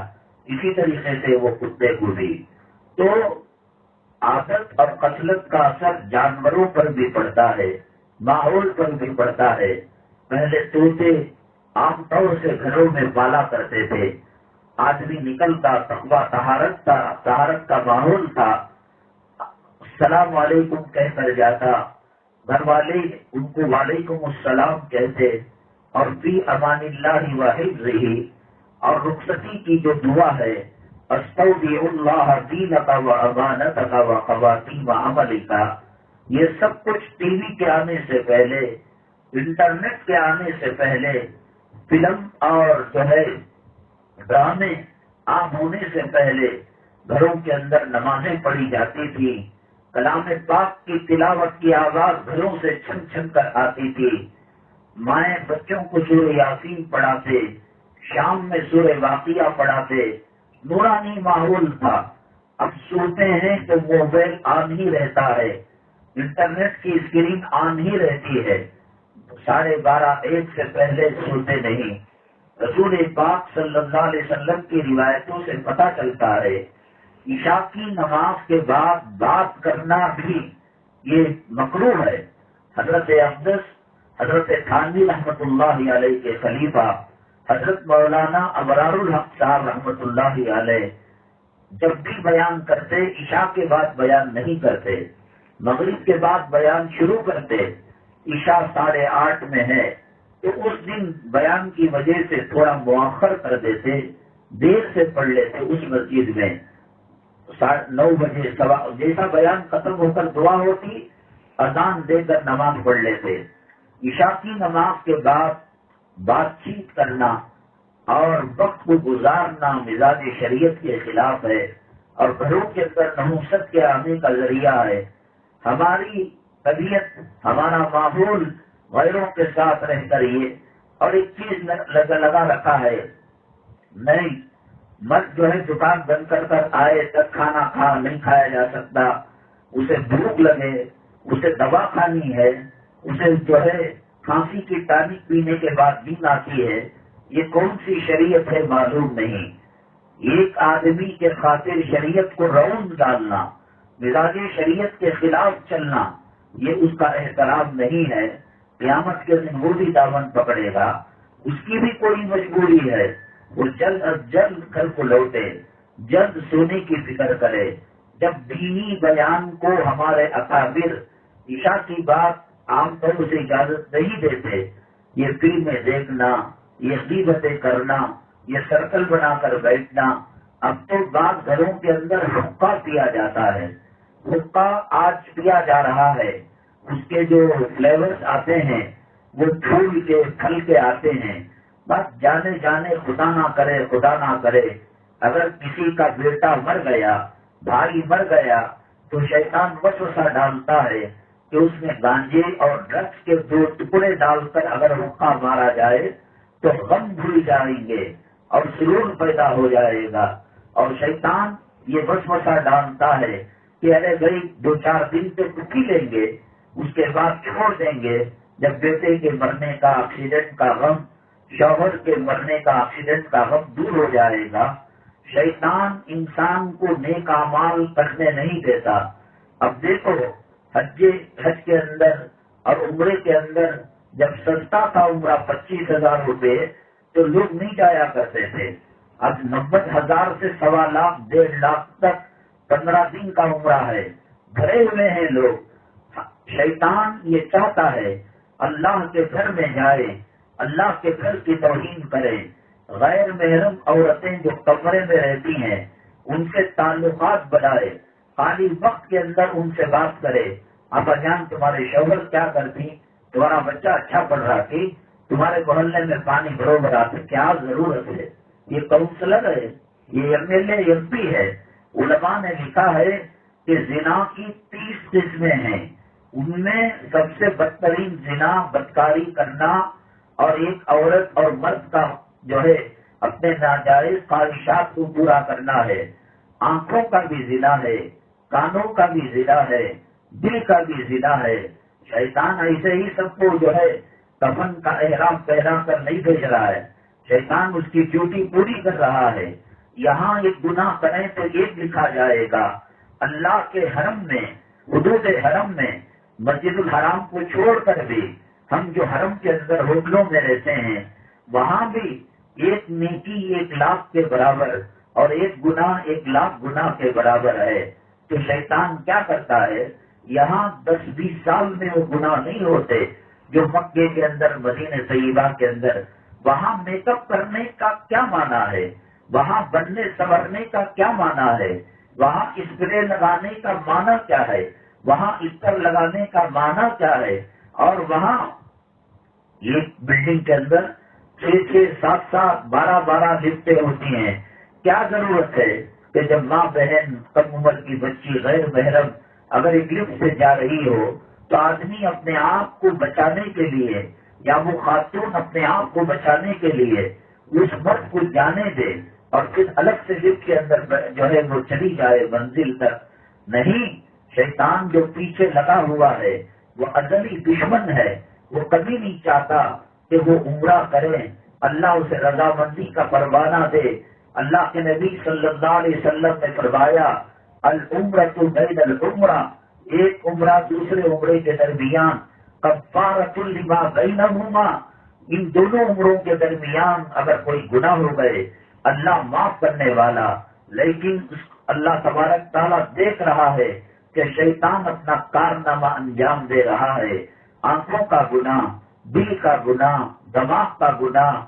[SPEAKER 1] اسی طریقے سے وہ کتے کو بھی۔ تو عادت اور خصلت کا اثر جانوروں پر بھی پڑتا ہے، ماحول پر بھی پڑتا ہے۔ پہلے طوطے عام طور سے گھروں میں پالا کرتے تھے، آدمی نکلتا، تقویٰ طہارت کا ماحول تھا، السلام علیکم کہہ کر جاتا، گھر والے ان کو وعلیکم السلام کہتے، اور فی امان اللہ و حفظہ، اور رخصتی کی جو دعا ہے استودع اللہ دینک و امانتک و خواتیم عملک، یہ سب کچھ ٹی وی کے آنے سے پہلے، انٹرنیٹ کے آنے سے پہلے، فلم اور جو ہے ڈرامے عام ہونے سے پہلے گھروں کے اندر نمازیں پڑھی جاتی تھی، کلام پاک کی تلاوت کی آواز گھروں سے چھن چھن کر آتی تھی، مائیں بچوں کو سورہ یاسین پڑھاتے، شام میں سورہ واقعہ پڑھاتے، نورانی ماحول تھا۔ اب سوتے ہیں تو موبائل آن ہی رہتا ہے، انٹرنیٹ کی اسکرین آن ہی رہتی ہے، 12:30 1 سے پہلے سوتے نہیں۔ رسول پاک صلی اللہ علیہ وسلم کی روایتوں سے پتہ چلتا ہے عشاء کی نماز کے بعد بات کرنا بھی یہ مکروہ ہے۔ حضرت اقدس حضرت تھانوی رحمۃ اللہ علیہ کے خلیفہ حضرت مولانا ابرار الحق صاحب رحمۃ اللہ علیہ جب بھی بیان کرتے عشاء کے بعد بیان نہیں کرتے، مغرب کے بعد بیان شروع کرتے، عشاء 8:30 میں ہے تو اس دن بیان کی وجہ سے تھوڑا مؤخر کر دیتے، دیر سے پڑھ لیتے اس مسجد میں، 9 بجے جیسا بیان ختم ہو کر دعا ہوتی، اذان دے کر نماز پڑھ لیتے۔ عشاء کی نماز کے بعد بات چیت کرنا اور وقت کو گزارنا مزاج شریعت کے خلاف ہے اور گھروں کے اندر نحوست کے آنے کا ذریعہ ہے۔ ہماری طبیعت، ہمارا ماحول غیروں کے ساتھ رہ کر یہ اور ایک چیز لگا رکھا ہے، نہیں مرد جو ہے دکان بند کر آئے تک کھانا نہیں کھایا جا سکتا، اسے بھوک لگے، اسے دوا کھانی ہے، اسے جو ہے کھانسی کی ٹانک پینے کے بعد نیند آتی ہے، یہ کون سی شریعت ہے معلوم نہیں۔ ایک آدمی کے خاطر شریعت کو رون ڈالنا، مزاج شریعت کے خلاف چلنا، یہ اس کا احترام نہیں ہے۔ قیامت کے دن وہ بھی دامن پکڑے گا، اس کی بھی کوئی مجبوری ہے، وہ جلد از جلد گھر کو لوٹے، جلد سونے کی فکر کرے۔ جب دینی بیان کو ہمارے اکابر عشاء کی بات عام طور سے اجازت نہیں دیتے، یہ فلمیں دیکھنا، یہ غیبتیں کرنا، یہ سرکل بنا کر بیٹھنا۔ اب تو بعض گھروں کے اندر حقہ پیا جاتا ہے، حقہ آج پیا جا رہا ہے، اس کے جو فلیورز آتے ہیں وہ پھول کے پھل کے آتے ہیں۔ بس جانے خدا نہ کرے اگر کسی کا بیٹا مر گیا، بھائی مر گیا تو شیطان وسوسہ ڈالتا ہے کہ اس میں گانجے اور ڈرگس کے 2 ٹکڑے ڈال کر اگر حقہ مارا جائے تو غم بھول جائیں گے، اور سرور پیدا ہو جائے گا. اور شیطان یہ وسوسہ ڈالتا ہے کہ ارے بھائی 2-4 دن تو ٹکی لیں گے، اس کے بعد چھوڑ دیں گے. جب بیٹے کے مرنے کا، ایکسیڈنٹ کا غم، شوہر کے مرنے کا، ایکسیڈنٹ کا غم دور ہو جائے گا. شیطان انسان کو نیک اعمال کرنے نہیں دیتا. اب دیکھو حج کے اندر اور عمرے کے اندر جب سستا تھا عمرہ 25,000 روپے تو لوگ نہیں جایا کرتے تھے. اب 90,000 سے 1.25 لاکھ 1.5 لاکھ تک 15 دن کا عمرہ ہے. بھرے ہوئے ہیں لوگ. شیطان یہ چاہتا ہے اللہ کے گھر میں جائے، اللہ کے گھر کی توہین کرے، غیر محرم عورتیں جو کمرے میں رہتی ہیں ان سے تعلقات بنائے، خالی وقت کے اندر ان سے بات کرے. ابا جان تمہارے شوہر کیا کرتی، تمہارا بچہ اچھا پڑھ رہا تھی، تمہارے محلے میں پانی بھرو بھرا تھا، کیا ضرورت ہے؟ یہ کاؤنسلر ہے، یہ MLA MP ہے. علماء نے لکھا ہے کہ زنا کی 30 قسمیں ہیں. ان میں سب سے بدترین زنا بدکاری کرنا اور ایک عورت اور مرد کا جو ہے اپنے ناجائز خواہشات کو پورا کرنا ہے. آنکھوں کا بھی زنا ہے، کانوں کا بھی زنا ہے، دل کا بھی زنا ہے. شیطان ایسے ہی سب کو جو ہے کفن کا احرام پہنا کر نہیں بھیج رہا ہے. شیطان اس کی ڈیوٹی پوری کر رہا ہے. یہاں ایک گناہ کریں تو ایک لکھا جائے گا. اللہ کے حرم میں، حدود حرم میں، مسجد الحرام کو چھوڑ کر بھی ہم جو حرم کے اندر ہوٹلوں میں رہتے ہیں وہاں بھی ایک نیکی 1 لاکھ کے برابر اور ایک گناہ 1 لاکھ گناہ کے برابر ہے. تو شیطان کیا کرتا ہے، یہاں 10-20 سال میں وہ گناہ نہیں ہوتے جو مکے کے اندر، مدینہ طیبہ کے اندر. وہاں میک اپ کرنے کا کیا معنی ہے، وہاں بننے سنورنے کا کیا معنی ہے، وہاں اسپرے لگانے کا معنی کیا ہے، وہاں عطر لگانے کا معنی کیا ہے. اور وہاں ایک بلڈنگ کے اندر 6-6, 7-7, 12-12 لفٹیں ہوتی ہیں. کیا ضرورت ہے کہ جب ماں بہن کم عمر کی بچی غیر محرم اگر ایک لفٹ سے جا رہی ہو تو آدمی اپنے آپ کو بچانے کے لیے یا وہ خاتون اپنے آپ کو بچانے کے لیے اس مرد کو جانے دے اور پھر الگ سے لفٹ کے اندر جو ہے وہ چلی جائے منزل تک. نہیں، شیطان جو پیچھے لگا ہوا ہے وہ ازلی دشمن ہے. وہ کبھی نہیں چاہتا کہ وہ عمرہ کرے، اللہ اسے رضامندی کا پروانہ دے. اللہ کے نبی صلی اللہ علیہ وسلم نے فرمایا العمرۃ بین العمرہ، ایک عمرہ دوسرے عمرے کے درمیان، کفارۃ لما بینہما، ان دونوں عمروں کے درمیان اگر کوئی گناہ ہو گئے اللہ معاف کرنے والا. لیکن اللہ تبارک تعالیٰ دیکھ رہا ہے کہ شیطان اپنا کارنامہ انجام دے رہا ہے. آنکھوں کا گناہ، دل کا گناہ، دماغ کا گناہ،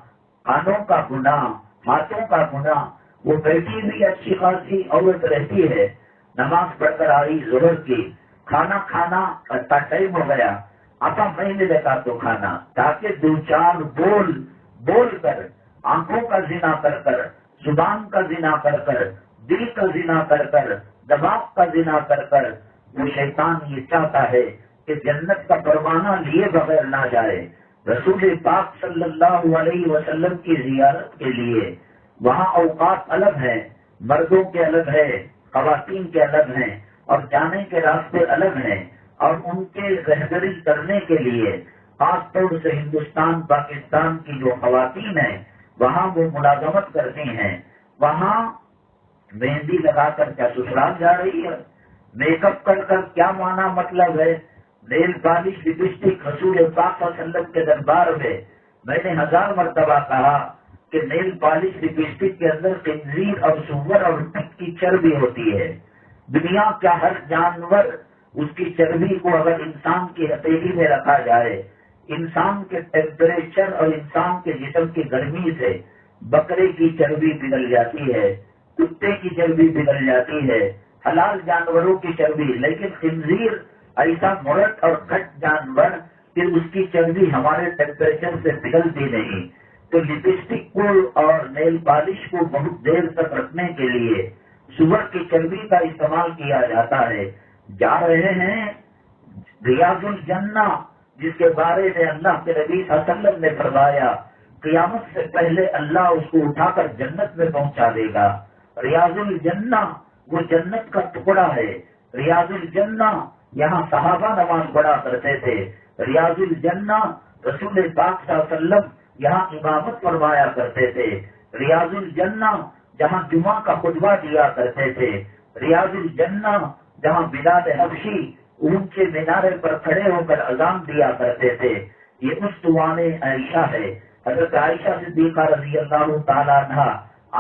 [SPEAKER 1] کانوں کا گناہ، ہاتھوں کا گناہ. وہ بیٹھی بھی اچھی خاصی عورت رہتی ہے، نماز پڑھ کر آئی ظہر کی، کھانا کھانا کا ٹائم ہو گیا، آپا میں نے لگا تو کھانا، تاکہ 2-4 بول کر، آنکھوں کا زنا کر کر، زبان کا زنا کر کر، دل کا زنا کر کر، دماغ کا زنا کر کر، وہ شیطان یہ چاہتا ہے کہ جنت کا پروانہ لیے بغیر نہ جائے. رسول پاک صلی اللہ علیہ وسلم کی زیارت کے لیے وہاں اوقات الگ ہیں، مردوں کے الگ ہے، خواتین کے الگ ہیں، اور جانے کے راستے الگ ہیں. اور ان کے رہبری کرنے کے لیے خاص طور سے ہندوستان پاکستان کی جو خواتین ہیں وہاں وہ ملازمت کرتی ہیں. وہاں مہندی لگا کر کیا سسرال جا رہی ہے، میک اپ کر کر کیا معنی مطلب ہے، نیل پالش لپسٹک. رسول پاک صلی اللہ علیہ وسلم کے دربار میں نے 1000 مرتبہ کہا کہ نیل پالش لپسٹک کے اندر خنزیر اور سور اور اونٹ کی چربی ہوتی ہے. دنیا کا ہر جانور اس کی چربی کو اگر انسان کی ہتھیلی میں رکھا جائے، انسان کے ٹیمپریچر اور انسان کے جسم کی گرمی سے بکرے کی چربی پگھل جاتی ہے، کتے کی چربی پگھل جاتی ہے، حلال جانوروں کی چربی. لیکن خنزیر ایسا مرد اور کھٹ جانور کہ اس کی چربی ہمارے ٹیمپریچر سے پگھلتی نہیں. تو لپسٹک کو اور نیل پالش کو بہت دیر تک رکھنے کے لیے سور کی چربی کا استعمال کیا جاتا ہے. جا رہے ہیں ریاض الجنہ جس کے بارے میں اللہ کے نبی صلی اللہ علیہ وسلم نے فرمایا قیامت سے پہلے اللہ اس کو اٹھا کر جنت میں پہنچا دے گا۔ ریاض الجنہ وہ جنت کا ٹکڑا ہے۔ ریاض الجنہ یہاں صحابہ نماز پڑھا کرتے تھے۔ ریاض الجنہ رسول پاک صلی اللہ علیہ وسلم یہاں امامت فرمایا کرتے تھے۔ ریاض الجنہ جہاں جمعہ کا خطبہ دیا کرتے تھے۔ ریاض الجنہ جہاں بلال حبشی اونچے مینارے پر کھڑے ہو کر اذان دیا کرتے تھے۔ یہ استوان عائشہ ہے۔ حضرت عائشہ صدیقہ رضی اللہ تعالیٰ عنہ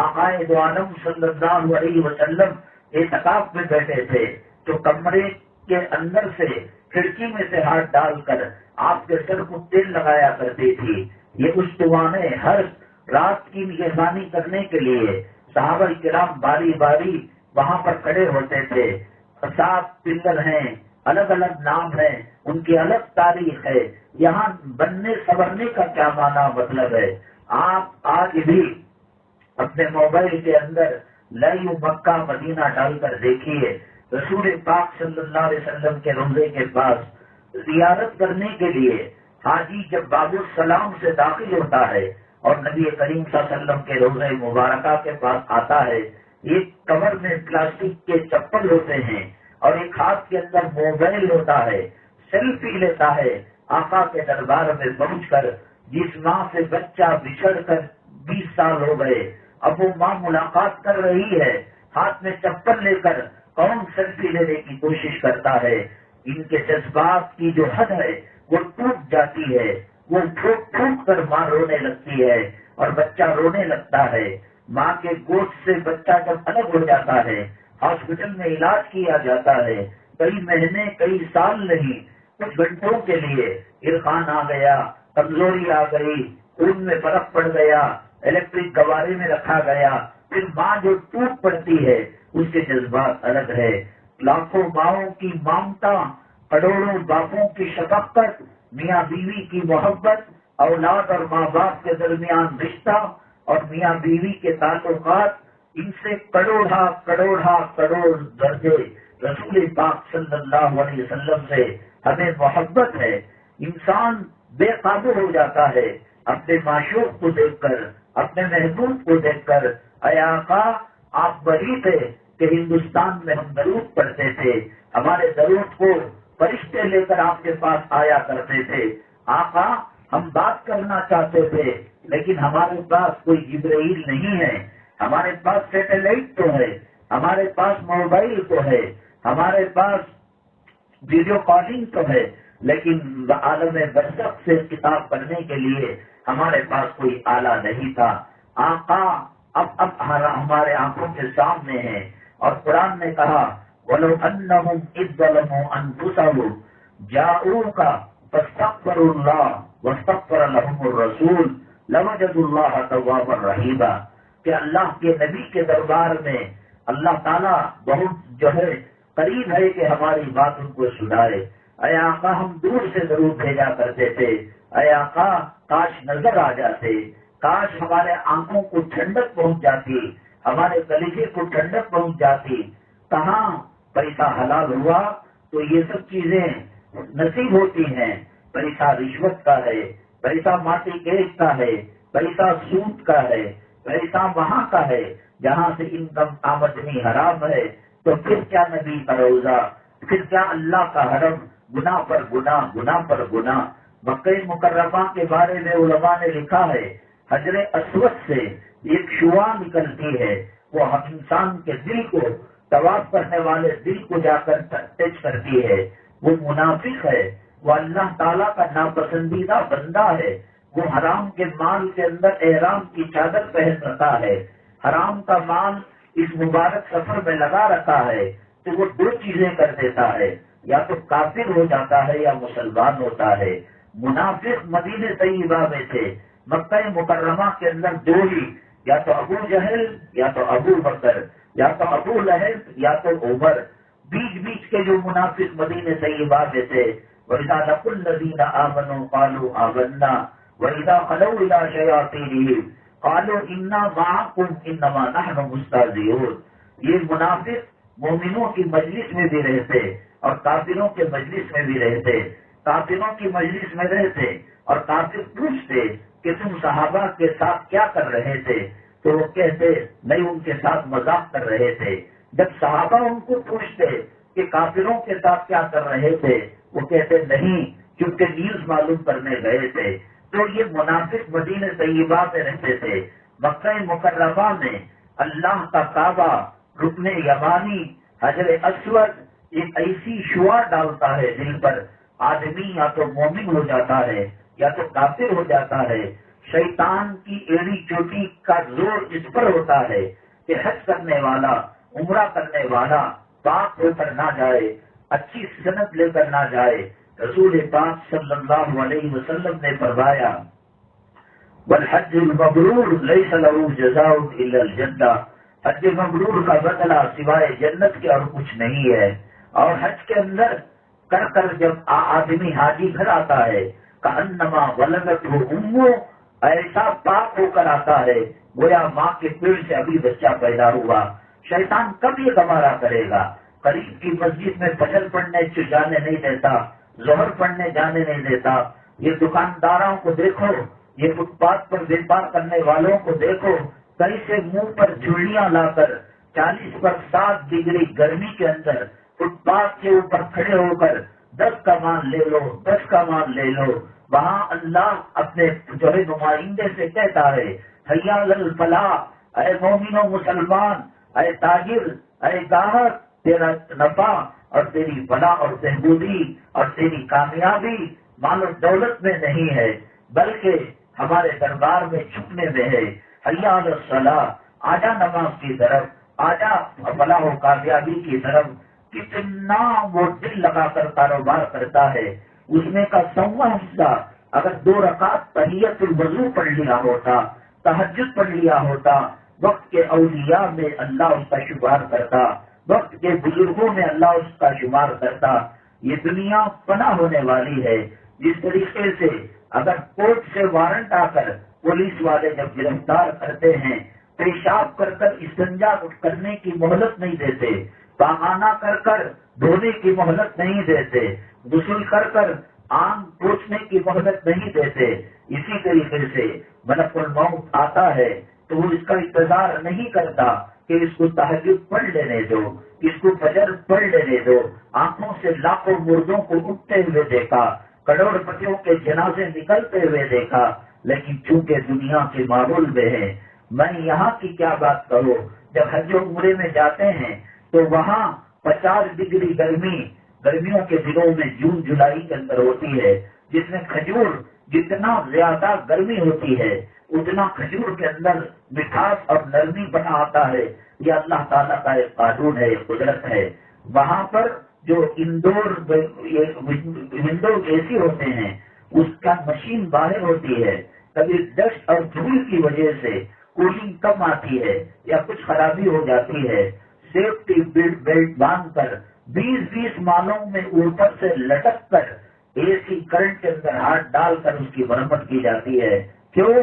[SPEAKER 1] آقائے دو عالم صلی اللہ علیہ وسلم اعتکاف میں بیٹھے تھے تو کمرے کے اندر سے کھڑکی میں سے ہاتھ ڈال کر آپ کے سر کو تیل لگایا کرتی تھی۔ یہ استوانے ہر رات کی نگہبانی کرنے کے لیے صحابہ کرام باری باری وہاں پر کھڑے ہوتے تھے۔ 7 پلر ہیں، الگ الگ نام ہے، ان کی الگ تاریخ ہے۔ یہاں بننے سنورنے کا کیا معنی مطلب ہے؟ آپ آج بھی اپنے موبائل کے اندر لائیو مکہ مدینہ ڈال کر دیکھیے، رسول پاک صلی اللہ علیہ وسلم کے روضے کے پاس زیارت کرنے کے لیے حاجی جب باب السلام سے داخل ہوتا ہے اور نبی کریم صلی اللہ علیہ وسلم کے روضے مبارکہ کے پاس آتا ہے، ایک کور میں پلاسٹک کے چپل ہوتے ہیں اور ایک ہاتھ کے اندر موبائل ہوتا ہے، سیلفی لیتا ہے۔ آقا کے دربار میں پہنچ کر جس ماں سے بچہ بچھڑ کر 20 سال ہو گئے، اب وہ ماں ملاقات کر رہی ہے، ہاتھ میں چپل لے کر کون سیلفی لینے کی کوشش کرتا ہے؟ ان کے جذبات کی جو حد ہے وہ ٹوٹ جاتی ہے، وہ پھوٹ پھوٹ کر ماں رونے لگتی ہے اور بچہ رونے لگتا ہے۔ ماں کے گوشت سے بچہ جب الگ ہو جاتا ہے، ہاسپٹل میں علاج کیا جاتا ہے، کئی مہینے کئی سال نہیں، کچھ گھنٹوں کے لیے عرقان آ گیا، کمزوری آ گئی، خون میں فرق پڑ گیا، الیکٹرک گوارے میں رکھا گیا، پھر ماں جو ٹوٹ پڑتی ہے اس کے جذبات الگ ہے۔ لاکھوں ماؤں کی مامتا، کروڑوں باپوں کی شفقت، میاں بیوی کی محبت، اولاد اور ماں باپ کے درمیان رشتہ اور میاں بیوی کے تعلقات، ان سے کروڑا کروڑ درجے رسول پاک صلی اللہ علیہ وسلم سے ہمیں محبت ہے۔ انسان بے قابو ہو جاتا ہے اپنے معشوق کو دیکھ کر، اپنے محبوب کو دیکھ کر۔ اے آقا آپ وہی تھے کہ ہندوستان میں ہم درود پڑھتے تھے، ہمارے درود کو فرشتے لے کر آپ کے پاس آیا کرتے تھے۔ آقا ہم بات کرنا چاہتے تھے لیکن ہمارے پاس کوئی جبرائیل نہیں ہے، ہمارے پاس سیٹلائٹ تو ہے، ہمارے پاس موبائل تو ہے، ہمارے پاس ویڈیو کالنگ تو ہے، لیکن عالم برزخ سے کتاب پڑھنے کے لیے ہمارے پاس کوئی آلہ نہیں تھا۔ آقا اب ہمارے آنکھوں کے سامنے ہے اور قرآن نے کہا وَلَوْ أَنَّهُمْ إِذْ ظَلَمُوا أَنفُسَهُمْ جَاءُوكَ فَاسْتَغْفَرُوا اللَّهَ وَاسْتَغْفَرَ لَهُمُ الرَّسُولُ لَوَجَدُوا اللَّهَ تَوَّابًا رَحِيمًا کہ اللہ کے نبی کے دربار میں اللہ تعالیٰ بہت جو ہے قریب ہے کہ ہماری بات ان کو سنائے۔ اے آقا ہم دور سے ضرور بھیجا کرتے تھے، اے آقا کاش نظر آ جاتے، کاش ہمارے آنکھوں کو ٹھنڈک پہنچ جاتی، ہمارے کلیجے کو ٹھنڈک پہنچ جاتی۔ کہاں پیسہ حلال ہوا تو یہ سب چیزیں نصیب ہوتی ہیں۔ پیسہ رشوت کا ہے، پیسہ ماٹی کیش کا ہے، پیسہ سود کا ہے، پیسہ وہاں کا ہے جہاں سے انکم آمدنی حرام ہے۔ تو پھر کیا نبی کا روزہ، پھر کیا اللہ کا حرم، گناہ پر گناہ، گناہ پر گناہ۔ مکہ مکرمہ کے بارے میں علماء نے لکھا ہے حجر اسود سے ایک شعاع نکلتی ہے، وہ انسان کے دل کو، طواف کرنے والے دل کو جا کر ٹچ کرتی ہے۔ وہ منافق ہے، وہ اللہ تعالیٰ کا ناپسندیدہ بندہ ہے، وہ حرام کے مال کے اندر احرام کی چادر پہن رکھا ہے، حرام کا مال اس مبارک سفر میں لگا رکھا ہے، تو وہ 2 چیزیں کر دیتا ہے، یا تو کافر ہو جاتا ہے یا مسلمان ہوتا ہے۔ منافق مدینہ طیبہ میں تھے، مکہ مکرمہ کے اندر 2 ہی، یا تو ابو جہل یا تو ابو بکر، یا تو ابو لہب یا تو عمر۔ بیچ کے جو منافق مدینہ طیبہ میں تھے، وَإِذَا لَقُوا الَّذِينَ آمَنُوا قَالُوا آمَنَّا وَإِذَا خَلَوْا إِلَىٰ شَيَاطِينِهِمْ قَالُوا إِنَّا مَعَكُمْ إِنَّمَا نَحْنُ مُسْتَهْزِئُونَ۔ یہ منافق مومنوں کی مجلس میں بھی رہتے اور کافروں کے مجلس میں بھی رہتے، کافروں کی مجلس میں رہتے اور کافر پوچھتے کہ تم صحابہ کے ساتھ کیا کر رہے تھے؟ تو وہ کہتے نہیں، ان کے ساتھ مذاق کر رہے تھے۔ جب صحابہ ان کو پوچھتے کہ کافروں کے ساتھ کیا کر رہے تھے، وہ کہتے نہیں، کیونکہ نیوز معلوم کرنے گئے تھے۔ تو یہ منافق مدینہ طیبہ میں رہتے تھے۔ مکہ مکرمہ میں اللہ کا کعبہ، رکن یمانی، حجر اسود ایک ایسی شعاع ڈالتا ہے دل پر، آدمی یا تو مومن ہو جاتا ہے یا تو کافر ہو جاتا ہے۔ شیطان کی ایڑی چوٹی کا زور اس پر ہوتا ہے کہ حج کرنے والا، عمرہ کرنے والا پاک ہو کر نہ جائے، اچھی سنت لے کر نہ جائے۔ رسول پاک صلی اللہ علیہ وسلم نے فرمایا والحج المبرور لیس له جزاء الا الجنہ، حج مبرور کا بدلہ سوائے جنت کے اور کچھ نہیں ہے۔ اور حج کے اندر کر کر جب آدمی حاجی گھر آتا ہے کأنما ولدته امہ، ایسا پاک ہو کر آتا ہے گویا ماں کے پیٹ سے ابھی بچہ پیدا ہوا۔ شیطان کب یہ گوارا کرے گا؟ قریب کی مسجد میں فجر پڑھنے جانے نہیں دیتا، ظہر پڑھنے جانے نہیں دیتا۔ یہ دکانداروں کو دیکھو، یہ فٹ پاتھ پر ویپار کرنے والوں کو دیکھو، کیسے منہ پر جھولیاں لا کر 40 پر 7 ڈگری گرمی کے اندر فٹ پاتھ کے اوپر کھڑے ہو کر 10 کا مان لے لو، 10 کا مان لے لو۔ وہاں اللہ اپنے جو ہے نمائندے سے کہتا ہے حی علی الفلاح، اے مومن و مسلمان، اے تاجر، اے گاہک، تیرا نفع اور تیری فلاح اور بہبودی اور تیری کامیابی مال و دولت میں نہیں ہے، بلکہ ہمارے دربار میں چھپنے میں ہے۔ حی علی الصلاح، آجا نماز کی طرف، آجا فلاح و کامیابی کی طرف۔ کتنا وہ دل لگا کر کاروبار کرتا ہے، اس میں کا 100واں حصہ اگر 2 رکعت تحیت الوضو پڑھ لیا ہوتا، تہجد پڑھ لیا ہوتا، وقت کے اولیاء میں اللہ اس کا شمار کرتا، وقت کے بزرگوں میں اللہ اس کا شمار کرتا۔ یہ دنیا فنا ہونے والی ہے۔ جس طریقے سے اگر کورٹ سے وارنٹ آ کر پولیس والے جب گرفتار کرتے ہیں، پیشاب کر کر استنجا کرنے کی مہلت نہیں دیتے، پاخانہ کر کر دھونے کی مہلت نہیں دیتے، غسل کر کر آنکھ پوچھنے کی مہلت نہیں دیتے، اسی طریقے سے ملک الموت آتا ہے تو وہ اس کا انتظار نہیں کرتا کہ اس کو تہجد پڑھ لینے دو، اس کو فجر پڑھ لینے دو۔ آنکھوں سے لاکھوں مردوں کو اٹھتے ہوئے دیکھا، کروڑ پتیوں کے جنازے نکلتے ہوئے دیکھا، لیکن چونکہ دنیا کے ماحول میں ہے، میں یہاں کی کیا بات کروں۔ جب حج و عمرے میں جاتے ہیں تو وہاں 50 ڈگری گرمیوں کے دنوں میں جون جولائی کے اندر ہوتی ہے، جس میں کھجور جتنا زیادہ گرمی ہوتی ہے اتنا کھجور کے اندر مٹھاس اور نرمی بنا آتا ہے۔ یہ اللہ تعالیٰ کا ایک قانون ہے، ایک قدرت ہے۔ وہاں پر جو ونڈو اے سی ہوتے ہیں اس کا مشین باہر ہوتی ہے، کبھی ڈسٹ اور دھول کی وجہ سے کولنگ کم آتی ہے یا کچھ خرابی ہو جاتی ہے، سیفٹی بیلٹ باندھ کر 20 مالوں میں اوپر سے لٹک کر اے سی کرنٹ کے اندر ہاتھ ڈال کر اس کی مرمت کی جاتی ہے۔ کیوں؟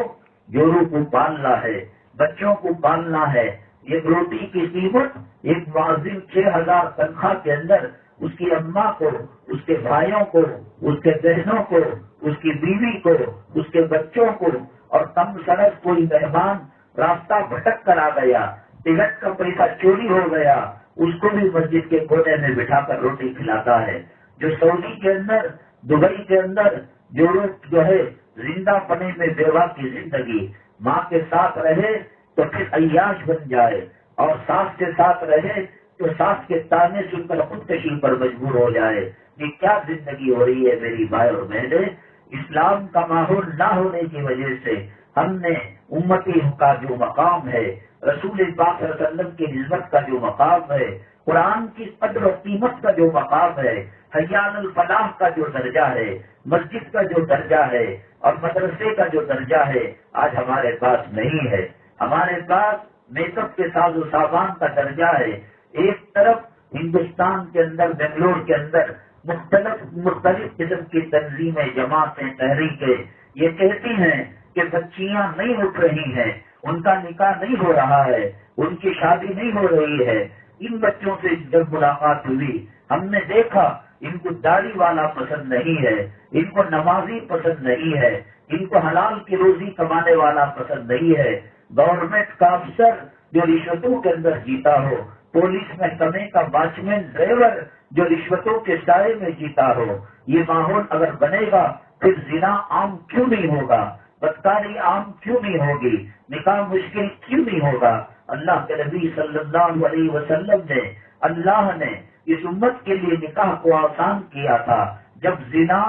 [SPEAKER 1] جوروں کو پالنا ہے، بچوں کو پالنا ہے۔ ایک روٹی کی قیمت ایک معذم 6000 تنخواہ کے اندر اس کی اماں کو، اس کے بھائیوں کو، اس کے بہنوں کو، اس کی بیوی کو، اس کے بچوں کو، اور کم سڑک کوئی مہمان راستہ بھٹک کر آ گیا، ٹکٹ کا پیسہ چوری ہو گیا، اس کو بھی مسجد کے کونے میں بٹھا کر روٹی کھلاتا ہے۔ جو سعودی کے اندر، دبئی کے اندر جو ہے زندہ پنے میں بیوہ کی زندگی، ماں کے ساتھ رہے تو پھر عیاش بن جائے، اور ساس کے ساتھ رہے تو ساس کے تانے سن کر خودکشی پر مجبور ہو جائے۔ یہ کیا زندگی ہو رہی ہے میری بھائی اور بہنیں؟ اسلام کا ماحول نہ ہونے کی وجہ سے ہم نے امتی کا جو مقام ہے، رسول پاک صلی اللہ علیہ وسلم کی نسبت کا جو مقام ہے، قرآن کی قدر و قیمت کا جو مقام ہے، حی علی الفلاح کا جو درجہ ہے، مسجد کا جو درجہ ہے اور مدرسے کا جو درجہ ہے، آج ہمارے پاس نہیں ہے۔ ہمارے پاس میک اپ کے ساز و سامان کا درجہ ہے۔ ایک طرف ہندوستان کے اندر، بنگلور کے اندر مختلف قسم کی تنظیمیں، جماعتیں، تحریکیں یہ کہتی ہیں کہ بچیاں نہیں اٹھ رہی ہیں، ان کا نکاح نہیں ہو رہا ہے، ان کی شادی نہیں ہو رہی ہے۔ ان بچوں سے جب ملاقات ہوئی ہم نے دیکھا ان کو داڑھی والا پسند نہیں ہے، ان کو نمازی پسند نہیں ہے، ان کو حلال کی روزی کمانے والا پسند نہیں ہے۔ گورنمنٹ کا افسر جو رشوتوں کے اندر جیتا ہو، پولیس محکمے کا واچ مین ڈرائیور جو رشوتوں کے سائے میں جیتا ہو، یہ ماحول اگر بنے گا پھر زنا عام کیوں نہیں ہوگا، بدکاری عام کیوں نہیں ہوگی، نکاح مشکل کیوں نہیں ہوگا؟ اللہ کے نبی صلی اللہ علیہ وسلم نے، اللہ نے اس امت کے لیے نکاح کو آسان کیا تھا۔ جب زنا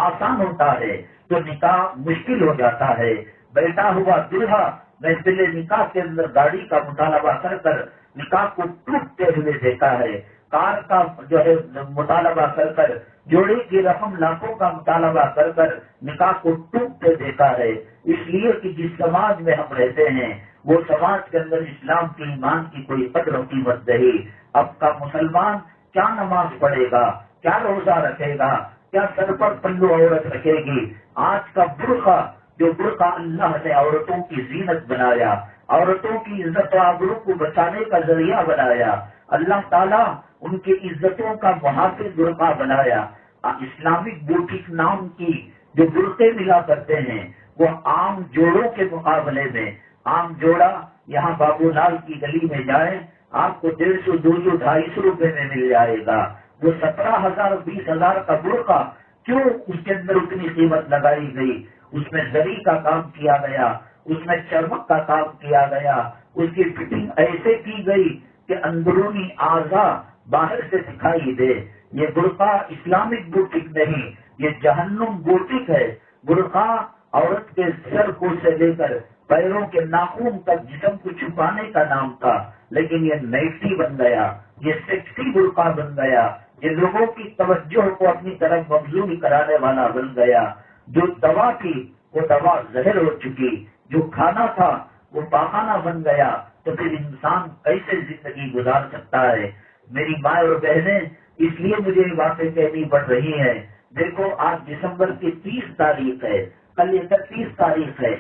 [SPEAKER 1] آسان ہوتا ہے تو نکاح مشکل ہو جاتا ہے۔ بیٹھا ہوا دلہا محفل نکاح کے اندر گاڑی کا مطالبہ کر کر نکاح کو ٹوٹتے ہوئے دیکھا ہے، کار کا جو ہے مطالبہ کر کر، جوڑے کی رقم لاکھوں کا مطالبہ کر کر نکاح کو ٹوٹتے دیکھا ہے۔ اس لیے کہ جس سماج میں ہم رہتے ہیں وہ سماج کے اندر اسلام کے ایمان کی کوئی قدر و قیمت نہیں۔ اب کا مسلمان کیا نماز پڑھے گا، کیا روزہ رکھے گا، کیا سر پر پلو عورت رکھے گی؟ آج کا برقع، جو برقع اللہ نے عورتوں کی زینت بنایا، عورتوں کی عزت و آبرو کو بچانے کا ذریعہ بنایا، اللہ تعالیٰ ان کی عزتوں کا محافظ برقع بنایا۔ اسلامک بوٹیک نام کی جو برقعے ملا کرتے ہیں وہ عام جوڑوں کے مقابلے میں، عام جوڑا یہاں بابو لال کی گلی میں جائیں آپ کو 150 200 250 روپے میں مل جائے گا۔ وہ 17,000 20,000 کا برقع کیوں اس کے اندر اتنی قیمت لگائی گئی؟ اس میں زری کا کام کیا گیا، اس میں چرمک کا کام کیا گیا، اس کی فٹنگ ایسے کی گئی کہ اندرونی اعضاء باہر سے دکھائی دے۔ یہ برقع اسلامک بوٹک نہیں، یہ جہنم بوٹک ہے۔ برقع عورت کے سر کو سے لے کر پیروں کے ناخن تک جسم کو چھپانے کا نام تھا، لیکن یہ نیٹی بن گیا، یہ سیکسی برقع بن گیا، یہ لوگوں کی توجہ کو اپنی طرف مبذول کرانے والا بن گیا۔ جو دوا تھی وہ دوا زہر ہو چکی، جو کھانا تھا وہ پاخانہ بن گیا، تو پھر انسان کیسے زندگی گزار سکتا ہے؟ میری ماں اور بہنیں، اس لیے مجھے یہ باتیں کہنی پڑ رہی ہیں۔ دیکھو آج دسمبر کی 30 تاریخ ہے، کل 31 تاریخ ہے،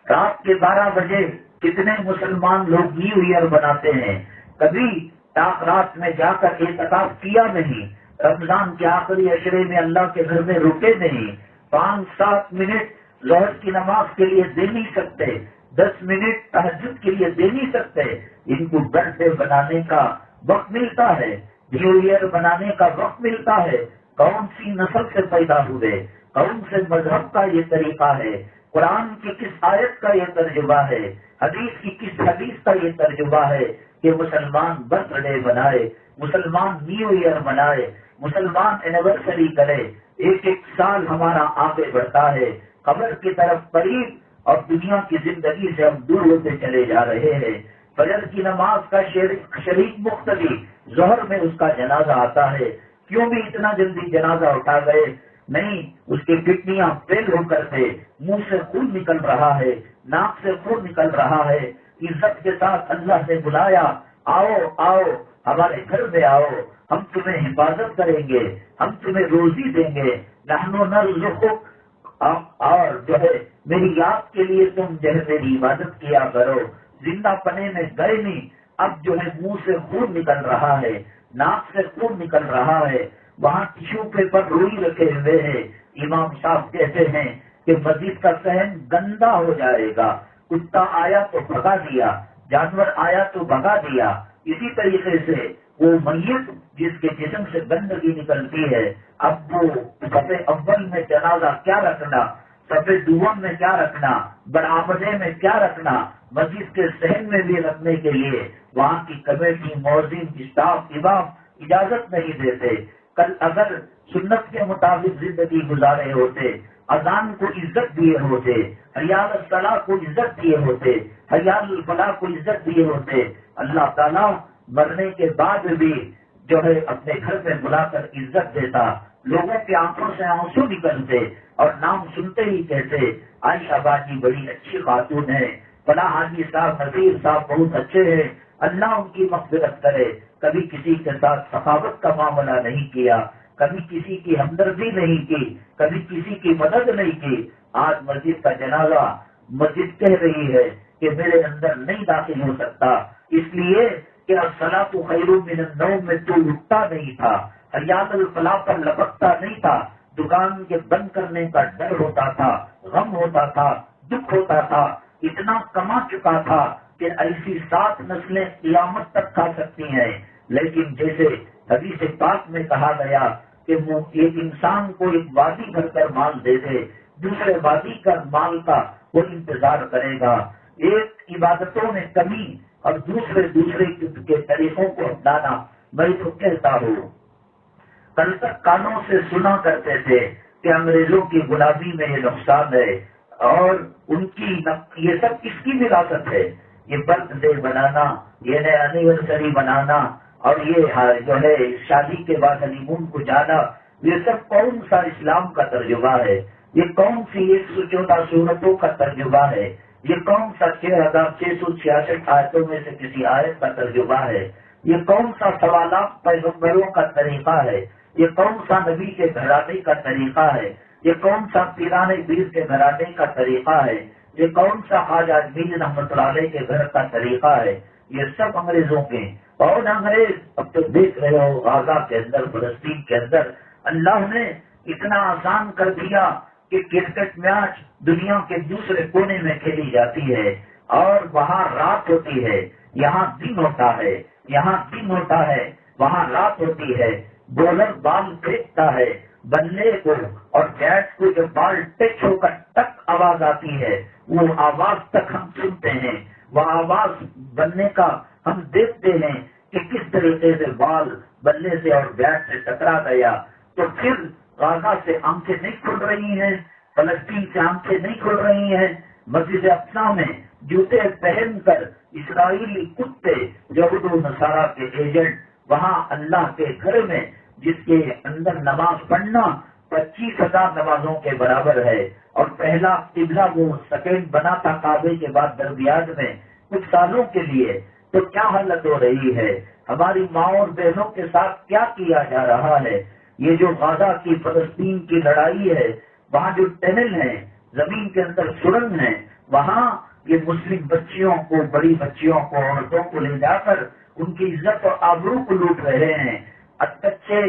[SPEAKER 1] رات کے 12 بجے کتنے مسلمان لوگ نیو ایئر بناتے ہیں، کبھی رات میں جا کر اعتکاف کیا نہیں، رمضان کے آخری عشرے میں اللہ کے گھر میں رکے نہیں، 5-7 منٹ ظہر کی نماز کے لیے دے نہیں سکتے، 10 منٹ تہجد کے لیے دے نہیں سکتے۔ ان کو برتھ ڈے بنانے کا وقت ملتا ہے، نیو ایئر بنانے کا وقت ملتا ہے۔ کون سی نسل سے پیدا ہوئے، کون سے مذہب کا یہ طریقہ ہے، قرآن کی کس آیت کا یہ ترجمہ ہے، حدیث کی کس حدیث کا یہ ترجمہ ہے کہ مسلمان برتھ ڈے بنائے، مسلمان نیو ایئر منائے، مسلمان اینیورسری کرے۔ ایک ایک سال ہمارا آگے بڑھتا ہے، قبر کی طرف قریب اور دنیا کی زندگی سے ہم دور ہوتے چلے جا رہے ہیں۔ فجر کی نماز کا شریک مختلف، ظہر میں اس کا جنازہ آتا ہے، کیوں بھی اتنا جلدی جنازہ اٹھا گئے؟ نہیں، اس کی کڈنیاں فیل ہو کر کے منہ سے خون نکل رہا ہے، ناک سے خون نکل رہا ہے۔ عزت کے ساتھ اللہ نے بلایا، آؤ آؤ ہمارے گھر میں آؤ، ہم تمہیں حفاظت کریں گے، ہم تمہیں روزی دیں گے، نحن نرزقک، اور جو ہے میری یاد کے لیے تم جو ہے میری عبادت کیا کرو۔ زندہ پنے میں گئے نہیں، اب جو ہے منہ سے خون نکل رہا ہے، ناک سے خون نکل رہا ہے، وہاں ٹیشو پیپر روئی رکھے ہوئے ہیں۔ امام صاحب کہتے ہیں کہ مسجد کا صحن گندا ہو جائے گا، کتا آیا تو بھگا دیا، جانور آیا تو بھگا دیا۔ اسی طریقے سے وہ میت جس کے جسم سے گندگی نکلتی ہے، اب وہ صف اول میں جنازہ کیا رکھنا، صف دوم میں کیا رکھنا، برآمدے میں کیا رکھنا، مسجد کے صحن میں بھی رکھنے کے لیے وہاں کی کمیٹی، مؤذن، اسٹاف، امام اجازت نہیں دیتے۔ کل اگر سنت کے مطابق زندگی گزارے ہوتے، اذان کو عزت دیے ہوتے، حی علی الصلاۃ کو عزت دیے ہوتے، حی علی الفلاح کو عزت دیے ہوتے، اللہ تعالیٰ مرنے کے بعد بھی جو ہے اپنے گھر میں بلا کر عزت دیتا، لوگوں کی آنکھوں سے آنسو نکلتے اور نام سنتے ہی کہتے عائشہ باجی بڑی اچھی خاتون ہے، فلاں حاجی صاحب، نذیر صاحب بہت اچھے ہیں، اللہ ان کی مغفرت کرے۔ کبھی کسی کے ساتھ سخاوت کا معاملہ نہیں کیا، کبھی کسی کی ہمدردی نہیں کی، کبھی کسی کی مدد نہیں کی۔ آج مسجد کا جنازہ مسجد کہہ رہی ہے کہ میرے اندر نہیں داخل ہو سکتا، اس لیے کہ الصلاۃ خیر من النوم میں تو اٹھتا نہیں تھا، حیات الفلاح پر لپکتا نہیں تھا، دکان کے بند کرنے کا ڈر ہوتا تھا، غم ہوتا تھا، دکھ ہوتا تھا، اتنا کما چکا تھا کہ ایسی 7 نسلیں قیامت تک کھا سکتی ہیں۔ لیکن جیسے حدیث پاک میں کہا گیا کہ ایک انسان کو ایک وادی بھر کر مال دے دے، دوسرے وادی کا مال کا وہ انتظار کرے گا۔ ایک عبادتوں میں کمی اور دوسرے کے طریقوں کو اپنانا۔ میں تو کہتا ہوں، کل تک کانوں سے سنا کرتے تھے کہ انگریزوں کی غلامی میں یہ نقصان ہے، اور ان کی یہ سب کس کی وراثت ہے؟ یہ برتھ ڈے بنانا، یہ نیا اینیورسری بنانا، اور یہ جو ہے شادی کے بعد ہنی مون کو جانا، یہ سب کون سا اسلام کا ترجمہ ہے؟ یہ کون سی 114 صورتوں کا ترجمہ ہے؟ یہ کون سا 6666 آیتوں میں سے کسی آیت کا ترجمہ ہے؟ یہ کون سا سوالات پیغمبروں کا طریقہ ہے؟ یہ کون سا نبی کے گھرانے کا طریقہ ہے؟ یہ کون سا پیران پیر کے گھرانے کا طریقہ ہے؟ یہ کون سا خواجہ میر رحمۃ اللہ علیہ کے گھر کا طریقہ ہے؟ یہ سب انگریزوں کے۔ اور انگریز اب تو دیکھ رہے ہو غزہ کے اندر، فلسطین کے اندر اللہ نے اتنا آسان کر دیا کہ کرکٹ میچ دنیا کے دوسرے کونے میں کھیلی جاتی ہے، اور وہاں رات ہوتی ہے، یہاں دن ہوتا ہے، یہاں دن ہوتا ہے، وہاں رات ہوتی ہے۔ بولر بال پھینکتا ہے، بلے کو اور بیٹ کو جو بال ٹچ ہو کر ٹک آواز آتی ہے، وہ آواز تک ہم سنتے ہیں، وہ آواز بننے کا ہم دیکھتے ہیں کہ کس طریقے سے بال بلے سے اور بیٹ سے ٹکرا گیا۔ تو پھر غزہ سے آنکھیں نہیں کھل رہی ہیں، فلسطین سے آنکھیں نہیں کھل رہی ہیں۔ مسجد اقصی میں جوتے پہن کر اسرائیلی کتے یہود و نصارہ کے ایجنٹ وہاں اللہ کے گھر میں، جس کے اندر نماز پڑھنا 25,000 نمازوں کے برابر ہے، اور پہلا قبلہ وہ سیکنڈ بنا تھا کعبے کے بعد درمیان میں کچھ سالوں کے لیے، تو کیا حالت ہو رہی ہے؟ ہماری ماں اور بہنوں کے ساتھ کیا کیا جا رہا ہے؟ یہ جو غزہ کی فلسطین کی لڑائی ہے، وہاں جو ٹنل ہے، زمین کے اندر سرنگ ہے، وہاں یہ مسلم بچیوں کو، بڑی بچیوں کو، عورتوں کو لے جا کر ان کی عزت اور آبرو کو لوٹ رہے ہیں۔ اچھے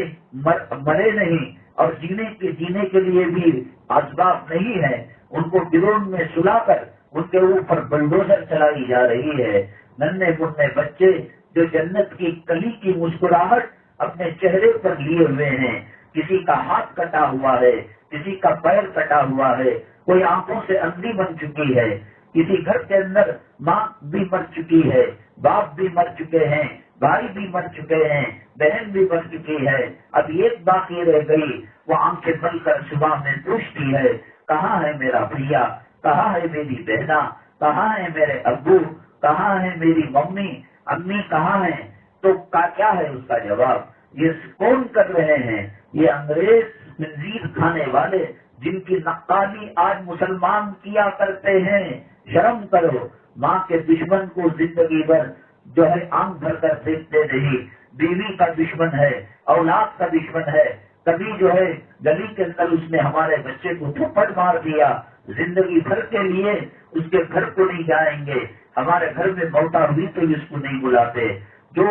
[SPEAKER 1] مرے نہیں، اور جینے کے لیے بھی اسباب نہیں ہے، ان کو ڈرون میں سلا کر ان کے اوپر بلڈوزر چلائی جا رہی ہے۔ ننھے منھے بچے جو جنت کی کلی کی مسکراہٹ اپنے چہرے پر لیے ہوئے ہیں، کسی کا ہاتھ کٹا ہوا ہے، کسی کا پیر کٹا ہوا ہے، کوئی آنکھوں سے اندھی بن چکی ہے، کسی گھر کے اندر ماں بھی مر چکی ہے، باپ بھی مر چکے ہیں، بھائی بھی مر چکے ہیں، بہن بھی مر چکی ہے، اب ایک باقی رہ گئی، وہ آنکھیں بن کر صبح میں پوچھتی ہے، کہاں ہے میرا بھیا، کہاں ہے میری بہنا، کہاں ہے میرے ابو، کہاں ہے میری امی کہاں ہیں؟ تو کیا ہے اس کا جواب؟ یہ کون کر رہے ہیں؟ یہ انگریز خنزیر کھانے والے، جن کی نقالی آج مسلمان کیا کرتے ہیں۔ شرم کرو، ماں کے دشمن کو زندگی بھر جو ہے آنکھ بھر کر دیکھتے نہیں، بیوی کا دشمن ہے، اولاد کا دشمن ہے، کبھی جو ہے گلی کے اندر اس نے ہمارے بچے کو تھپڑ مار دیا، زندگی بھر کے لیے اس کے گھر کو نہیں جائیں گے، ہمارے گھر میں موتا ہوئی تو اس کو نہیں بلاتے۔ جو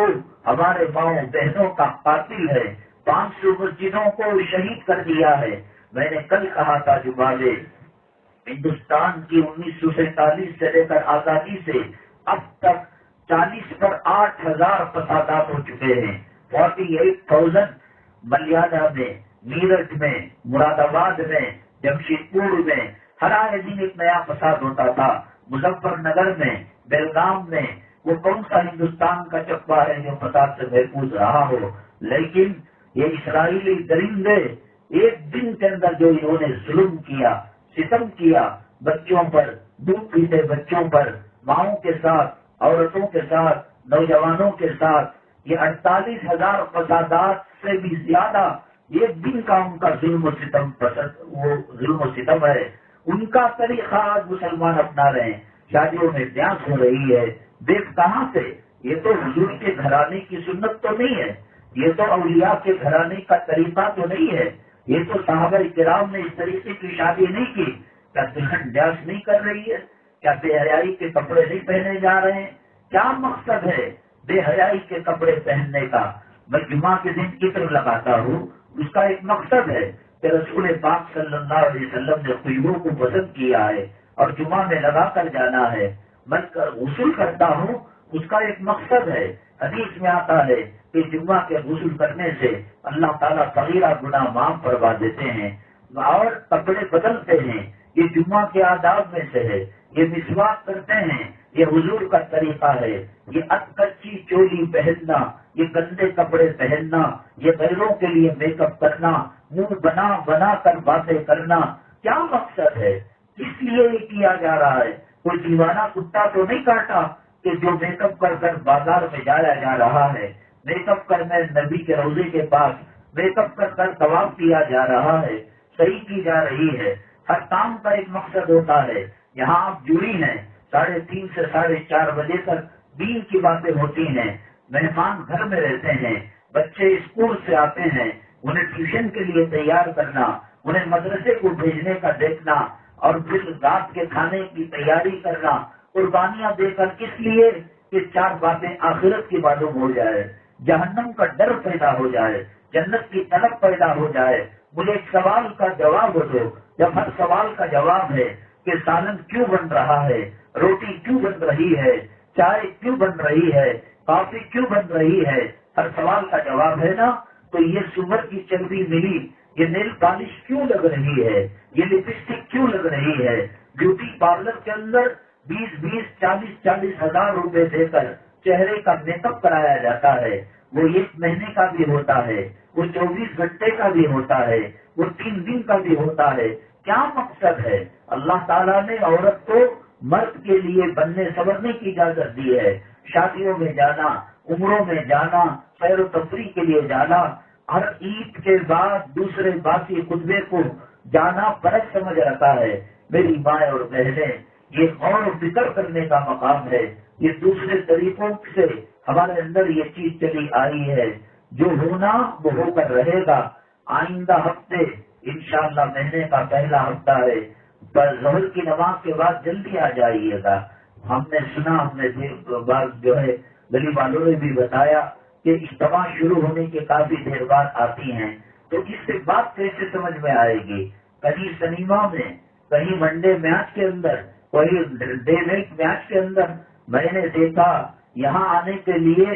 [SPEAKER 1] ہمارے ماؤں بہنوں کا قاتل ہے، 500 مسجدوں کو شہید کر دیا ہے۔ میں نے کل کہا تھا جمعہ میں، ہندوستان کی 1947 سے لے کر آزادی سے اب تک 40 پر 8,000 فسادات ہو چکے ہیں۔ 48,000 ملیالہ میں، میرٹھ میں، مراد آباد میں، جمشید پور میں ہر آئے دن ایک نیا فساد ہوتا تھا۔ مظفر نگر میں، بیلگام میں، وہ کون سا ہندوستان کا چکوا ہے جو فساد سے محفوظ رہا ہو؟ لیکن یہ اسرائیلی درندے ایک دن کے اندر جو انہوں نے ظلم کیا، ستم کیا بچوں پر، دودھ پیتے بچوں پر، ماؤں کے ساتھ، عورتوں کے ساتھ، نوجوانوں کے ساتھ، یہ 48,000 فسادات سے بھی زیادہ ایک دن کا ان کا ظلم و ستم ہے۔ ان کا طریقہ آج مسلمان اپنا رہے ہیں۔ شادیوں میں ڈانس ہو رہی ہے، دیکھ کہاں سے؟ یہ تو حضور کے گھرانے کی سنت تو نہیں ہے، یہ تو اولیاء کے گھرانے کا طریقہ تو نہیں ہے، یہ تو صحابہ کرام نے اس طریقے کی شادی نہیں کی۔ کیا دلہن ڈانس نہیں کر رہی ہے؟ کیا بے حیائی کے کپڑے نہیں پہنے جا رہے ہیں؟ کیا مقصد ہے بے حیائی کے کپڑے پہننے کا؟ میں جمعہ کے دن عطر لگاتا ہوں، اس کا ایک مقصد ہے کہ رسول پاک صلی اللہ علیہ وسلم نے خوشبو کو پسند کیا ہے اور جمعہ میں لگا کر جانا ہے۔ میں غسل کرتا ہوں، اس کا ایک مقصد ہے۔ حدیث میں آتا ہے کہ جمعہ کے غسل کرنے سے اللہ تعالیٰ صغیرہ گناہ معاف کروا دیتے ہیں اور کپڑے بدلتے ہیں، یہ جمعہ کے آداب میں سے ہے۔ یہ مسواک کرتے ہیں، یہ حضور کا طریقہ ہے۔ یہ کچی چولی پہننا، یہ گندے کپڑے پہننا، یہ غیروں کے لیے میک اپ کرنا، منہ بنا بنا کر باتیں کرنا، کیا مقصد ہے؟ اس لیے یہ کیا جا رہا ہے۔ کوئی دیوانہ کتا تو نہیں کاٹا کہ جو میک اپ کر کر بازار میں جایا جا رہا ہے، میک اپ کرنے نبی کے روزے کے پاس میک اپ کر کر طواف کیا جا رہا ہے، صحیح کی جا رہی ہے۔ ہر کام کا ایک مقصد ہوتا ہے۔ یہاں آپ جڑی ہیں 3:30 سے 4:30 بجے تک دین کی باتیں ہوتی ہیں، مہمان گھر میں رہتے ہیں، بچے اسکول سے آتے ہیں، انہیں ٹیوشن کے لیے تیار کرنا، انہیں مدرسے کو بھیجنے کا دیکھنا اور پھر رات کے کھانے کی تیاری کرنا، قربانیاں دے کر کس لیے کہ 4 باتیں آخرت کی معلوم ہو جائے، جہنم کا ڈر پیدا ہو جائے، جنت کی طلب پیدا ہو جائے۔ مجھے ایک سوال کا جواب دو، جب ہر سوال کا جواب ہے کہ سالن کیوں بن رہا ہے، روٹی کیوں بن رہی ہے، چائے کیوں بن رہی ہے، کافی کیوں بن رہی ہے، ہر سوال کا جواب ہے نا، تو یہ سور کی چربی ملی، یہ نیل پالش کیوں لگ رہی ہے، یہ لپسٹک کیوں لگ رہی ہے، بیوٹی پارلر کے اندر 20,40 ہزار روپے دے کر چہرے کا میک اپ کرایا جاتا ہے، وہ 1 مہینے کا بھی ہوتا ہے، وہ 24 گھنٹے کا بھی ہوتا ہے، وہ 3 دن کا بھی ہوتا ہے۔ کیا مقصد ہے؟ اللہ تعالیٰ نے عورت کو مرد کے لیے بننے سنورنے کی اجازت دی ہے، شادیوں میں جانا، عمروں میں جانا، سیر و تفریح کے لیے جانا، ہر عید کے بعد دوسرے باقی خطبے کو جانا فرض سمجھ رکھا ہے۔ میری ماں اور بہنیں، یہ غور و فکر کرنے کا مقام ہے۔ یہ دوسرے طریقوں سے ہمارے اندر یہ چیز چلی آئی ہے، جو ہونا وہ ہو کر رہے گا۔ آئندہ ہفتے انشاءاللہ مہینے کا پہلا ہفتہ ہے، پر ظہر کی نماز کے بعد جلدی آ جائیے گا۔ ہم نے سنا، ہم نے بعض جو ہے گلی والوں نے بھی بتایا کہ اجتماع شروع ہونے کے کافی دیر بعد آتی ہیں، تو اس سے بات کیسے سمجھ میں آئے گی؟ کہیں سنیما میں، کہیں ون ڈے میچ کے اندر، کہیں ڈے نائٹ میچ کے اندر میں نے دیکھا یہاں آنے کے لیے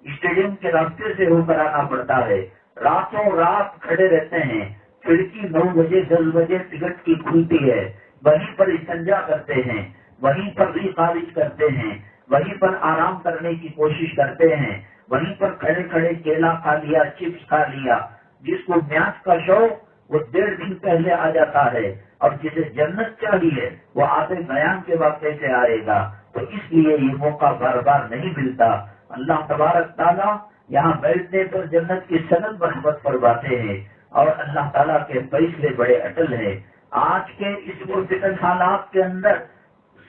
[SPEAKER 1] اسٹیڈیم کے راستے سے ہو کر آنا پڑتا ہے، راتوں رات کھڑے رہتے ہیں، کھڑکی 9 بجے 10 بجے ٹکٹ کی کھلتی ہے، وہیں پر استنجا کرتے ہیں، وہیں پر بھی خارج کرتے ہیں، وہیں پر آرام کرنے کی کوشش کرتے ہیں، وہیں پر کھڑے کھڑے کیلا کھا لیا، چپس کھا لیا۔ جس کو میچ کا شوق وہ 1.5 دن پہلے آ جاتا ہے، اور جسے جنت چاہیے وہ آتے بیان کے بعد کیسے آئے گا؟ تو اس لیے یہ موقع بار بار نہیں ملتا۔ اللہ تبارک تعالیٰ یہاں بیٹھنے پر جنت کی سند برحمت فرماتے ہیں، اور اللہ تعالیٰ کے فیصلے بڑے اٹل ہیں۔ آج کے اس پرفتن حالات کے اندر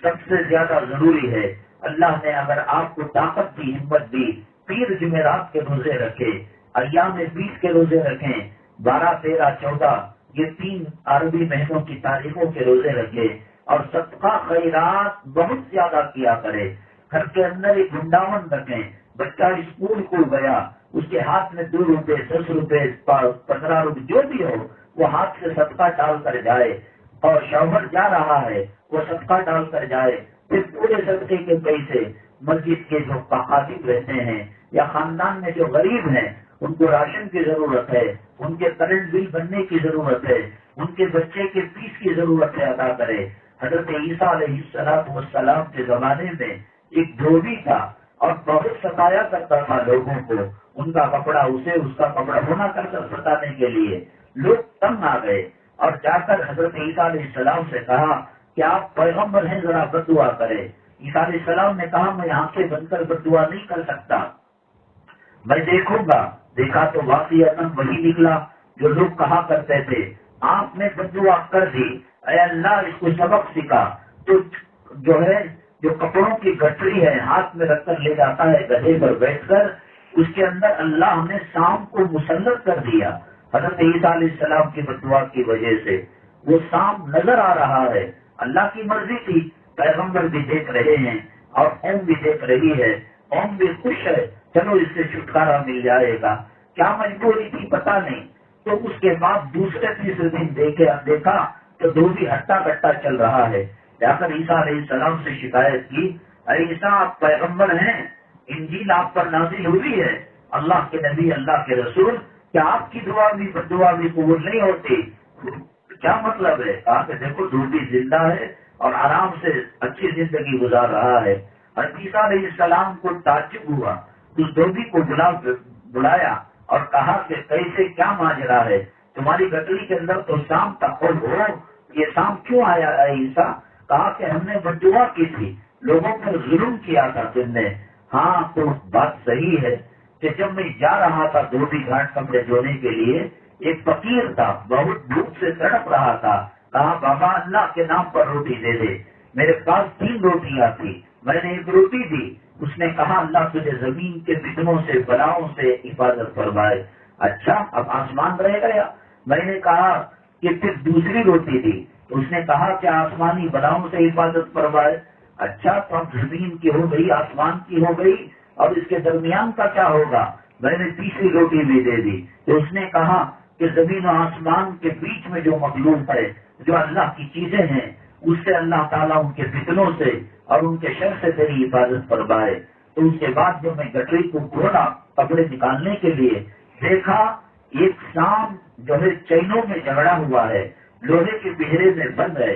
[SPEAKER 1] سب سے زیادہ ضروری ہے، اللہ نے اگر آپ کو طاقت دی، ہمت دی، پیر جمعرات کے روزے رکھے، ایام 20 کے روزے رکھیں، 12 13 14 یہ 3 عربی مہینوں کی تاریخوں کے روزے رکھے، اور صدقہ خیرات بہت زیادہ کیا کرے۔ گھر کے اندر ایک گنڈاون رکھیں، بچہ اسکول کو گیا، اس کے ہاتھ میں 2 روپے 10 روپے 15 روپے جو بھی ہو، وہ ہاتھ سے صدقہ ڈال کر جائے، اور شوہر جا رہا ہے وہ صدقہ ڈال کر جائے، پھر پورے صدقے کے پیسے مسجد کے جو خادم رہتے ہیں یا خاندان میں جو غریب ہیں ان کو راشن کی ضرورت ہے، ان کے کرنٹ بل بننے کی ضرورت ہے، ان کے بچے کے فیس کی ضرورت ہے، ادا کرے۔ حضرت عیسیٰ علیہ السلام کے زمانے میں ایک دھوبی تھا اور بہت ستایا کرتا تھا لوگوں کو، ان کا کپڑا اسے اس کا کپڑا ہونا کر ستانے کے لیے لوگ تنگ آ گئے، اور جا کر حضرت عیسیٰ علیہ السلام سے کہا کہ آپ پیغمبر ہیں، ذرا بد دعا کرے۔ عیسیٰ علیہ السلام نے کہا میں آنکھیں بند کر بد دعا نہیں کر سکتا، میں دیکھوں گا۔ دیکھا تو واقعتاً وہی نکلا جو لوگ کہا کرتے تھے۔ آپ نے بد دعا کر دی، اے اللہ اس کو سبق سکھا۔ تو جو ہے جو کپڑوں کی گٹری ہے ہاتھ میں رکھ کر لے جاتا ہے گدھے پر بیٹھ کر، اس کے اندر اللہ نے سانپ کو مسلط کر دیا حضرت عیسیٰ علیہ السلام کی بد دعا کی وجہ سے۔ وہ سانپ نظر آ رہا ہے، اللہ کی مرضی تھی، پیغمبر بھی دیکھ رہے ہیں اور قوم بھی دیکھ رہی ہے، قوم بھی خوش ہے، چلو اس سے چھٹکارا مل جائے گا۔ کیا مجبوری تھی پتا نہیں. تو اس کے بعد دوسرے تیسرے دن دیکھا تو دھوبی ہٹا کٹا چل رہا ہے. جا کر عیسیٰ علیہ السلام سے شکایت کی، ارے عیسیٰ آپ پیغمبر ہیں، انجیل آپ پر نازل ہوئی ہے، اللہ کے نبی، اللہ کے رسول، کیا آپ کی دعا بھی قبول نہیں ہوتی؟ کیا مطلب ہے؟ کہا کہ دیکھو دھوبی زندہ ہے اور آرام سے اچھی زندگی گزار رہا ہے. اور عیسیٰ علیہ السلام کو تعجب ہوا، اس دھوبی کو بلایا اور کہا کہ کیسے کیا ماجرا ہے، تمہاری گٹری کے اندر تو سام تک ہو، یہ سام کیوں آیا ہے عیسیٰ؟ کہا کہ ہم نے بددعا کی تھی، لوگوں پر ظلم کیا تھا تم نے. ہاں تو بات صحیح ہے کہ جب میں جا رہا تھا دھوبی گھاٹ کپڑے دھونے کے لیے، ایک فقیر تھا، بہت بھوک سے تڑپ رہا تھا. کہا بابا اللہ کے نام پر روٹی دے دے. میرے پاس 3 روٹیاں تھی، میں نے 1 روٹی دی. اس نے کہا اللہ تجھے زمین کے فتنوں سے بلاؤں سے حفاظت فرمائے. اچھا اب آسمان رہ گیا. میں نے کہا کہ پھر دوسری روٹی دی. اس نے کہا کہ آسمانی بلاؤں سے حفاظت فرمائے. اچھا تو اب زمین کی ہو گئی، آسمان کی ہو گئی، اور اس کے درمیان کا کیا ہوگا؟ میں نے تیسری روٹی بھی دے دی. تو اس نے کہا کہ زمین و آسمان کے بیچ میں جو مخلوق ہے، جو اللہ کی چیزیں ہیں، اس سے اللہ تعالیٰ ان کے فتنوں سے اور ان کے شر سے تیری حفاظت فرمائے. تو اس کے بعد جب میں گٹری کو کھولا کپڑے نکالنے کے لیے، دیکھا ایک سام جو ہے چینوں میں جھگڑا ہوا ہے، لوہے کے بہرے میں بند ہے.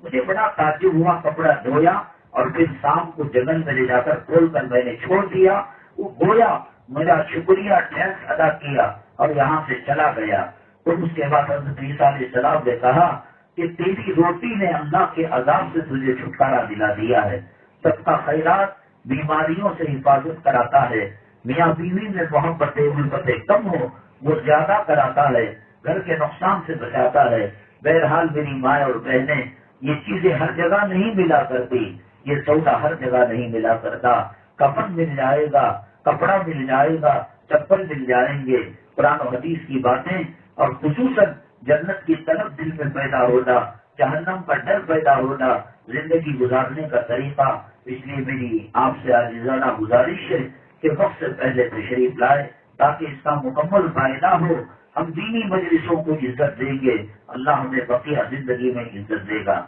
[SPEAKER 1] مجھے بڑا تعجب ہوا، کپڑا دھویا اور پھر سام کو جنگل میں لے جا کر کھول کر میں نے چھوڑ دیا. وہ گویا میرا شکریہ ٹیکس ادا کیا اور یہاں سے چلا گیا. تو اس کے بعد حضرت عیسیٰ علیہ السلام نے کہا کہ تیری روٹی نے اللہ کے عذاب سے تجھے چھٹکارا دلا دیا ہے. سب کا خیرات بیماریوں سے حفاظت کراتا ہے، میاں بیوی میں محبتیں الفتیں کم ہو وہ زیادہ کراتا ہے، گھر کے نقصان سے بچاتا ہے. بہرحال میری ماں اور بہنیں، یہ چیزیں ہر جگہ نہیں ملا کرتی، یہ سودا ہر جگہ نہیں ملا کرتا. کفن مل جائے گا، کپڑا مل جائے گا، چپل مل جائیں گے، قرآن و حدیث کی باتیں اور خصوصاً جنت کی طلب دل میں پیدا ہونا، جہنم کا ڈر پیدا ہونا، زندگی گزارنے کا طریقہ. اس لیے میری آپ سے عاجزانہ گزارش ہے کہ وقت سے پہلے تشریف لائے تاکہ اس کا مکمل فائدہ ہو. ہم دینی مجلسوں کو عزت دیں گے، اللہ ہمیں بقیہ زندگی میں عزت دے گا.